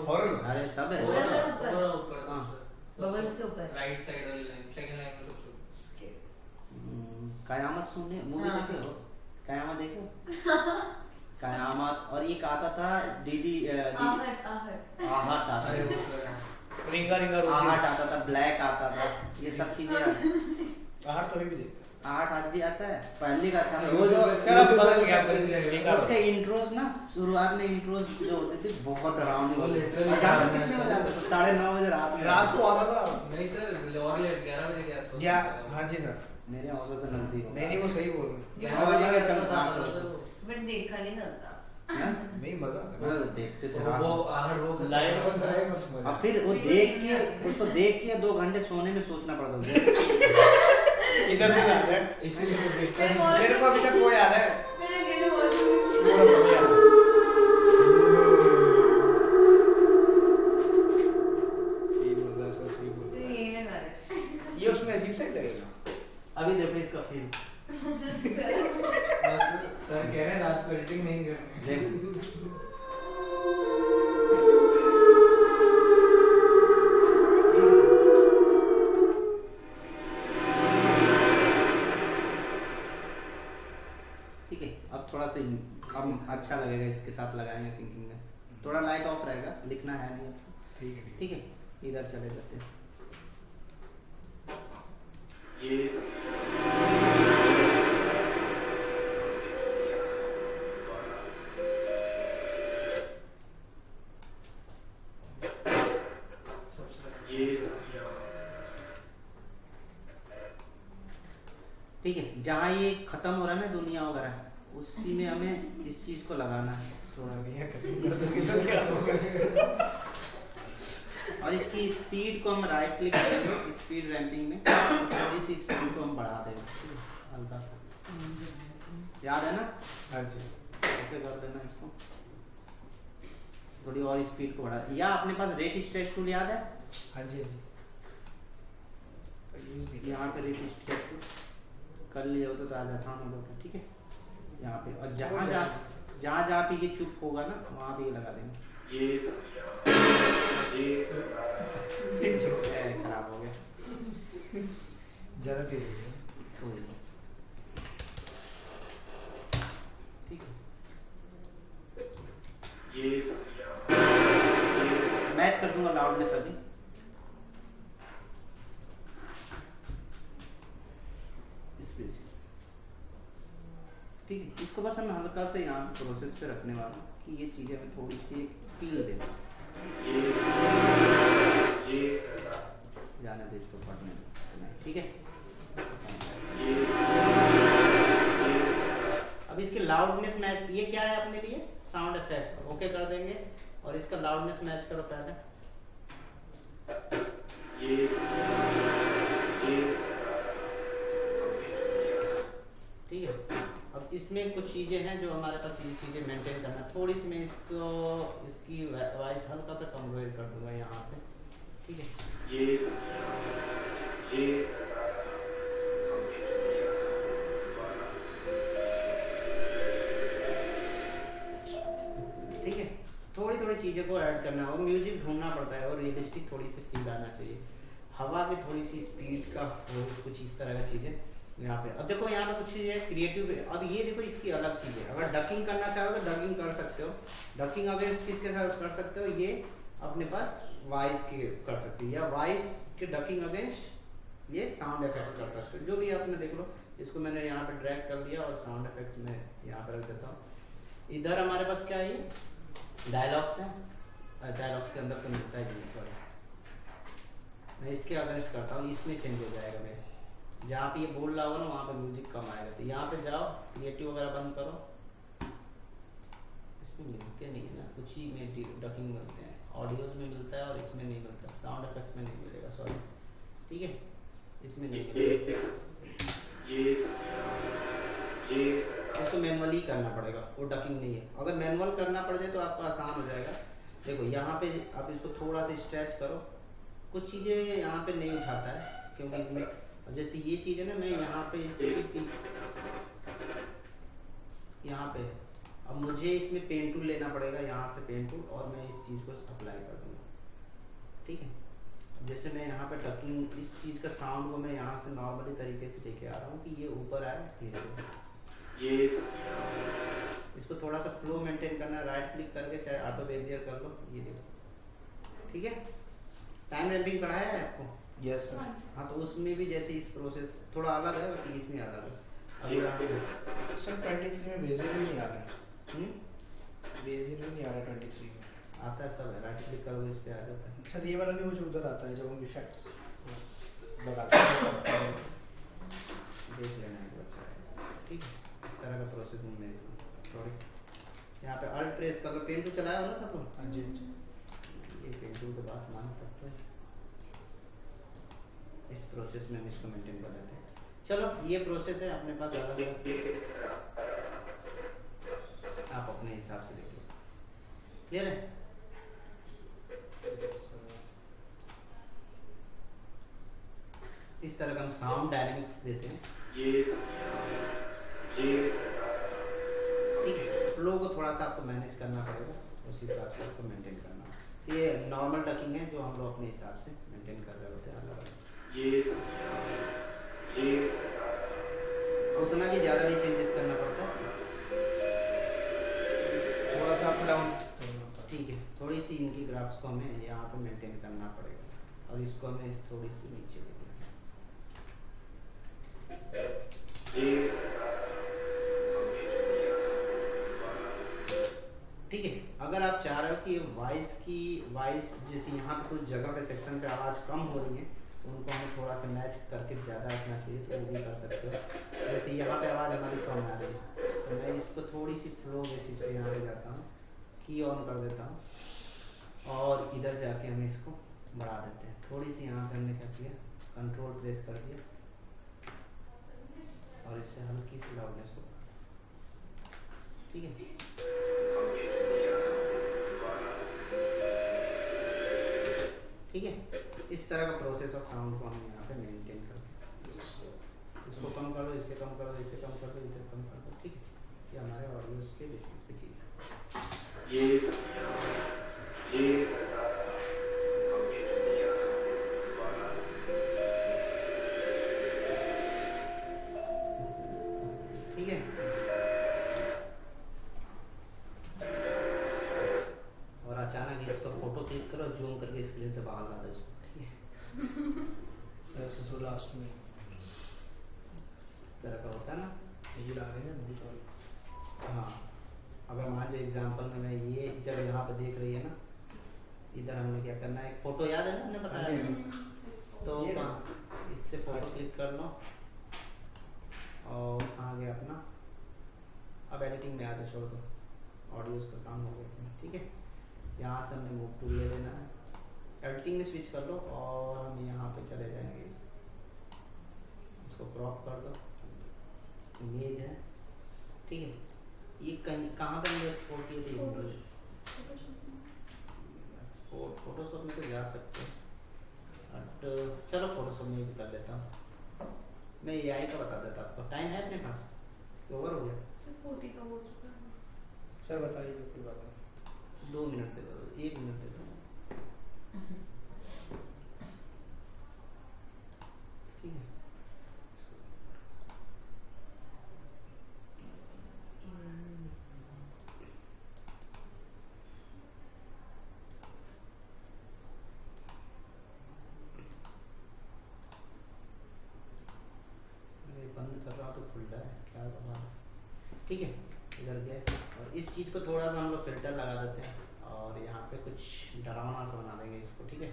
हॉरर अरे सब है, पूरा सब ऊपर। पूरा ऊपर हाँ। बबल्स के ऊपर। राइट साइड वाली लाइन, सेकंड लाइन में सबसे कयामत सुनने मूवी हाँ। देखे हो, कयामत देखो कयामत, और एक आता था डीडी आहट आहट। आहट आता अरे था, वो तो है। रिंगा रिंगा आहट आता था, ब्लैक आता था, ये सब चीजें आहट तो भी देखता आहट आज भी आता है, पहले का था वो जो चलो बदल गया गया उसके इंट्रोज ना, शुरुआत में इंट्रोज जो होते थे बहुत डरावने वो होते थे। literally और रात में कितने बजे आते थे? 9:30 बजे रात में। रात को आता था। नहीं सर, और लेट 11 बजे गया तो या हाँ जी सर, मेरे ऑफिस के नजदीक होता नहीं नहीं वो सही बोल रहे 11 बजे गया चल तो सात 7 बजे। बजे वो बट देखा नहीं जाता। हैं? हैं। नहीं मजा आता वो है। देखते थे वो रात में। आहट वो लाइट बंद कराए बस मजा। और फिर वो नहीं, देख नहीं, के नहीं। उसको देख के 2 घंटे सोने में सोचना पड़ता था। इधर से ना जाए। इसलिए वो देखता है। मैं मेरे को अभी तक वो याद है। मेरा गेट वॉशरूम। पूरा बढ़िया। सही बोल रहा है सर, सही बोल रहा ये ना करे। है। ये उसमें अजीब सा ही लगेगा। अभी देखो इसका फिल्म सर कह रहे हैं रात को एडिटिंग नहीं करनी। देख ठीक है, अब थोड़ा सा अब अच्छा लगेगा, इसके साथ लगाएंगे थिंकिंग में, थोड़ा लाइट ऑफ रहेगा, लिखना है नहीं अब तो। ठीक है ठीक ठीक है, इधर चले जाते हैं। ठीक है, जहाँ ये खत्म हो रहा है ना दुनिया वगैरह, उसी में हमें इस चीज को लगाना है थोड़ा। है। ये खत्म कर दोगे तो क्या होगा? और इसकी स्पीड को हम राइट क्लिक करेंगे, स्पीड रैंपिंग में थोड़ी सी स्पीड को हम बढ़ा देंगे हल्का सा, याद है ना? हाँ जी। ओके कर देना इसको, थोड़ी और स्पीड को बढ़ा। या अपने पास रेट स्ट्रेच टूल याद है? हाँ जी हाँ जी। यूज नहीं यहाँ पे रेट स्ट्रेच टूल कर लिया होता तो आज आसान हो जाता, ठीक है। यहाँ पे और जहाँ पे ये चुप होगा ना वहाँ पे ये लगा देंगे। खराब हो गया, ज्यादा तेज हो गया। छोड़ दो, ठीक है। मैच कर दूंगा लाउडनेस अभी। ठीक है, इसको बस हम हल्का से यहाँ पे प्रोसेस पे रखने वाला हूँ कि ये चीज़ें हमें थोड़ी सी फील दे, जाने दे इसको पढ़ने में, ठीक है। अब इसके लाउडनेस मैच, ये क्या है अपने लिए? साउंड इफेक्ट्स, ओके कर देंगे। और इसका लाउडनेस मैच करो पहले। ठीक है, अब इसमें कुछ चीज़ें हैं जो हमारे पास ये चीज़ें मेंटेन करना, थोड़ी सी मैं इसको इसकी वॉइस हल्का सा कम कर दूंगा यहाँ से, ठीक है। ठीक है, थोड़ी थोड़ी चीज़ों को ऐड करना होगा, म्यूजिक ढूंढना पड़ता है और रियलिस्टिक थोड़ी सी फील आना चाहिए। हवा की थोड़ी सी स्पीड का हो, कुछ इस तरह का चीज़ें यहाँ पे अब देखो यहाँ पे कुछ चीज़ें क्रिएटिव। अब ये देखो इसकी अलग चीज़ है, अगर डकिंग करना चाहो तो डकिंग कर सकते हो। डकिंग अगेंस्ट किसके साथ कर सकते हो, ये अपने पास वॉइस के कर सकते हो, या वॉइस के डकिंग अगेंस्ट ये साउंड इफेक्ट्स कर सकते हो। जो भी आपने देख लो, इसको मैंने यहाँ पे ड्रैग कर लिया और साउंड इफेक्ट्स में यहाँ पे रख देता हूँ। इधर हमारे पास क्या है, ये डायलॉग्स है, डायलॉग्स के अंदर तो मिलता है नहीं, सॉरी मैं इसके अगेंस्ट करता हूँ, इसमें चेंज हो जाएगा मेरे। जहाँ पे ये बोल रहा हो ना वहाँ पे म्यूजिक कम आएगा, तो यहाँ पे जाओ क्रिएटिव वगैरह बंद करो। इसमें मिलते नहीं है ना, कुछ ही में डकिंग मिलते हैं, ऑडियोज में मिलता है और इसमें नहीं मिलता, साउंड इफेक्ट्स में नहीं मिलेगा, सॉरी ठीक है, इसमें नहीं मिलेगा। इसको मैनुअली करना पड़ेगा, वो डकिंग नहीं है। अगर मैनुअल करना पड़ जाए तो आपको आसान हो जाएगा। देखो यहाँ पे आप इसको थोड़ा सा स्ट्रेच करो, कुछ चीज़ें यहाँ पे नहीं उठाता है क्योंकि इसमें, अब जैसे ये चीज़ है ना, मैं यहाँ पे यहाँ पे अब मुझे इसमें पेन टूल लेना पड़ेगा, यहाँ से पेन टूल, और मैं इस चीज़ को अप्लाई कर दूँगा, ठीक है। जैसे मैं यहाँ पे डकिंग, इस चीज़ का साउंड को मैं यहाँ से नॉर्मली तरीके से लेके आ रहा हूँ कि ये ऊपर आए धीरे धीरे। इसको थोड़ा सा फ्लो मेंटेन करना है, राइट क्लिक करके चाहे ऑटो बेजियर कर लो, ये देखो ठीक है। टाइम रैपिंग पढ़ाया है आपको? Yes sir. हाँ, तो उसमें भी जैसे इस प्रोसेस थोड़ा अलग है, बट इसमें अलग है। अब यहाँ सर 23 में बेसिक भी नहीं आ रहा है, बेसिक भी नहीं आ रहा 23 में। आता है सब है, राइट क्लिक करोगे इस पे आ जाता है। सर ये वाला भी मुझे उधर आता है जब हम इफेक्ट्स लगाते हैं, देख लेना एक अच्छा है, ठीक है। इस तरह का प्रोसेसिंग में इसको सॉरी यहाँ पे अल्ट प्रेस कर लो, पेन टूल चलाया हो ना सब लोग? हाँ जी हाँ जी। ये पेन टूल के बाद मान सकते हैं, इस प्रोसेस में हम इसको मेंटेन कर लेते हैं। चलो ये प्रोसेस है अपने पास अलग अलग, आप अपने हिसाब से देख लो, क्लियर है। इस तरह का हम साउंड डायनेमिक्स देते हैं, ठीक है। फ्लो को थोड़ा सा आपको मैनेज करना पड़ेगा, उस हिसाब से आपको मेंटेन करना। तो ये नॉर्मल डकिंग है जो हम लोग अपने हिसाब से मेंटेन कर रहे होते हैं अलग अलग। उतना भी ज़्यादा नहीं चेंजेस करना पड़ता, थोड़ा सा अप डाउन करना होता है, ठीक है। थोड़ी सी इनकी ग्राफ्स को हमें यहाँ पे मेंटेन करना पड़ेगा और इसको हमें थोड़ी सी नीचे लेना ठीक है। अगर आप चाह रहे हो कि वॉइस जैसे यहाँ पे कुछ जगह पे सेक्शन पे आवाज़ कम हो रही है तो उनको हमें थोड़ा सा मैच करके ज़्यादा रखना चाहिए, तो वो भी कर सकते हो। जैसे यहाँ पे आवाज़ हमारी कम आ रही है तो मैं इसको थोड़ी सी फ्लो बेसिस पे यहाँ पे जाता हूँ, की ऑन कर देता हूँ और इधर जाके हम इसको बढ़ा देते हैं। थोड़ी सी यहाँ पे हमने क्या किया, कंट्रोल प्रेस कर दिया और इससे हल्की सी लाउडनेस को, ठीक है। ठीक है, इस तरह का प्रोसेस ऑफ साउंड को हम यहाँ पे मेंटेन करते हैं। इसको कम कर दो, इससे कम कर दो, इससे कम कर दो, इधर कम कर दो, ठीक है। ये हमारे ऑडियोज के बेसिस पे चीज़ है, ठीक है। और अचानक इसको फोटो क्लिक करो, जूम करके स्क्रीन से बाहर ला दो इसको, ठीक है। सो लास्ट में इस तरह का होता है ना, ये ला रहे हैं अभी तो। हाँ। अगर मान लो एग्जाम्पल में मैं ये जब यहाँ पे देख रही है ना, इधर हमने क्या करना है, एक फोटो याद है ना हमने हाँ जी, हाँ जी, बताया, तो ये इससे फोटो क्लिक कर लो और कहाँ गया अपना, अब एडिटिंग में आ जाए, छोड़ दो, ऑडियोज का काम हो गया, ठीक है। यहाँ से हमने मूव टूल ले लेना है, एडिटिंग में स्विच कर लो और हम यहाँ पे चले जाएंगे, इसको क्रॉप कर दो, इमेज है, ठीक है। ये कहीं कहाँ पे हमने एक्सपोर्ट किए थे इमेज, एक्सपोर्ट फोटोशॉप में तो जा सकते हैं, बट चलो फोटोशॉप में भी कर लेता हूँ। मैं एआई का बता देता आपको, टाइम है अपने पास, ओवर हो गया सर बताइए तो कोई बात नहीं। 2 मिनट दे दो, 1 मिनट दे दो, ठीक है। खुल रहा है क्या बाबा। ठीक है, इधर गए और इस चीज़ को थोड़ा सा हम लोग फिल्टर लगा देते हैं और यहाँ पे कुछ डरावना सा बना देंगे इसको। ठीक है,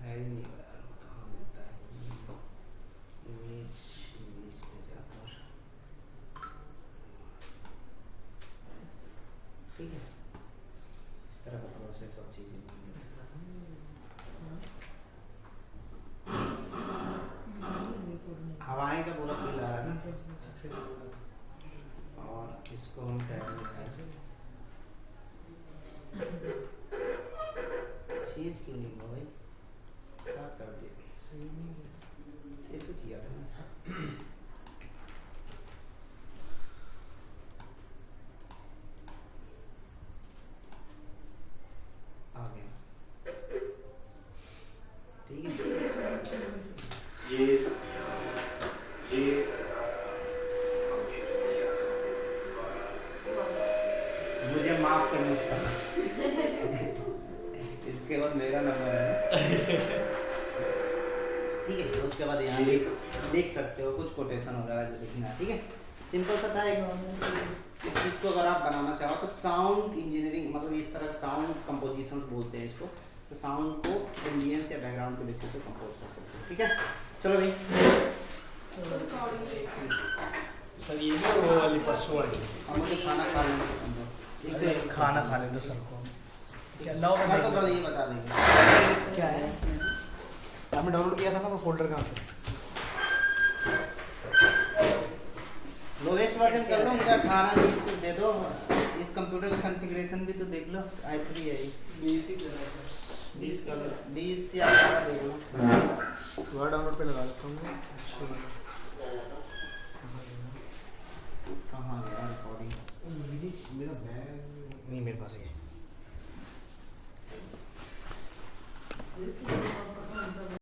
है ही नहीं यार, वो कहाँ मिलता है इमेज पे जाकर। ठीक है, इस तरह का प्रोसेस सब चीज़ें हवाएं का पूरा फील आ रहा है ना। और इसको हम टैग लगाएंगे। चीज क्यों नहीं हुआ भाई, क्या कर दिया, सेव तो किया था ना। आ गया, ठीक है। ये दुनिया, ये हमें नहीं आना। मुझे माफ करना इसका। इसके बाद मेरा नंबर है। ठीक है, तो उसके बाद यहाँ देख सकते हो कुछ कोटेशन वगैरह जो लिखना है। ठीक है, सिंपल सा था। इस चीज़ को अगर आप बनाना चाहो तो साउंड इंजीनियरिंग, मतलब इस तरह साउंड कंपोजिशंस बोलते हैं इसको। तो साउंड को एम्बियंस या बैकग्राउंड के बेसिस पे कंपोज कर सकते हो। ठीक है, चलो भाई। सर ये भी वो वाली परसों वाली अब मुझे खाना खा लेना पसंद है। अरे खाना खा लेते सर को क्या लाओ मैं तो कल ये बता देंगे क्या है। आपने डाउनलोड किया था ना वो फोल्डर कहाँ पे। लोवेस्ट वर्जन कर लो, मुझे 18 GB दे दो। इस कंप्यूटर का कॉन्फ़िगरेशन भी तो देख लो, i3 है ये। बेसिक 20 कर लो, 20 या 18 देख लो। वर्ड डाउनलोड पे लगा देता हूँ। कहाँ गया रिकॉर्डिंग? मेरा बैग नहीं मेरे पास है।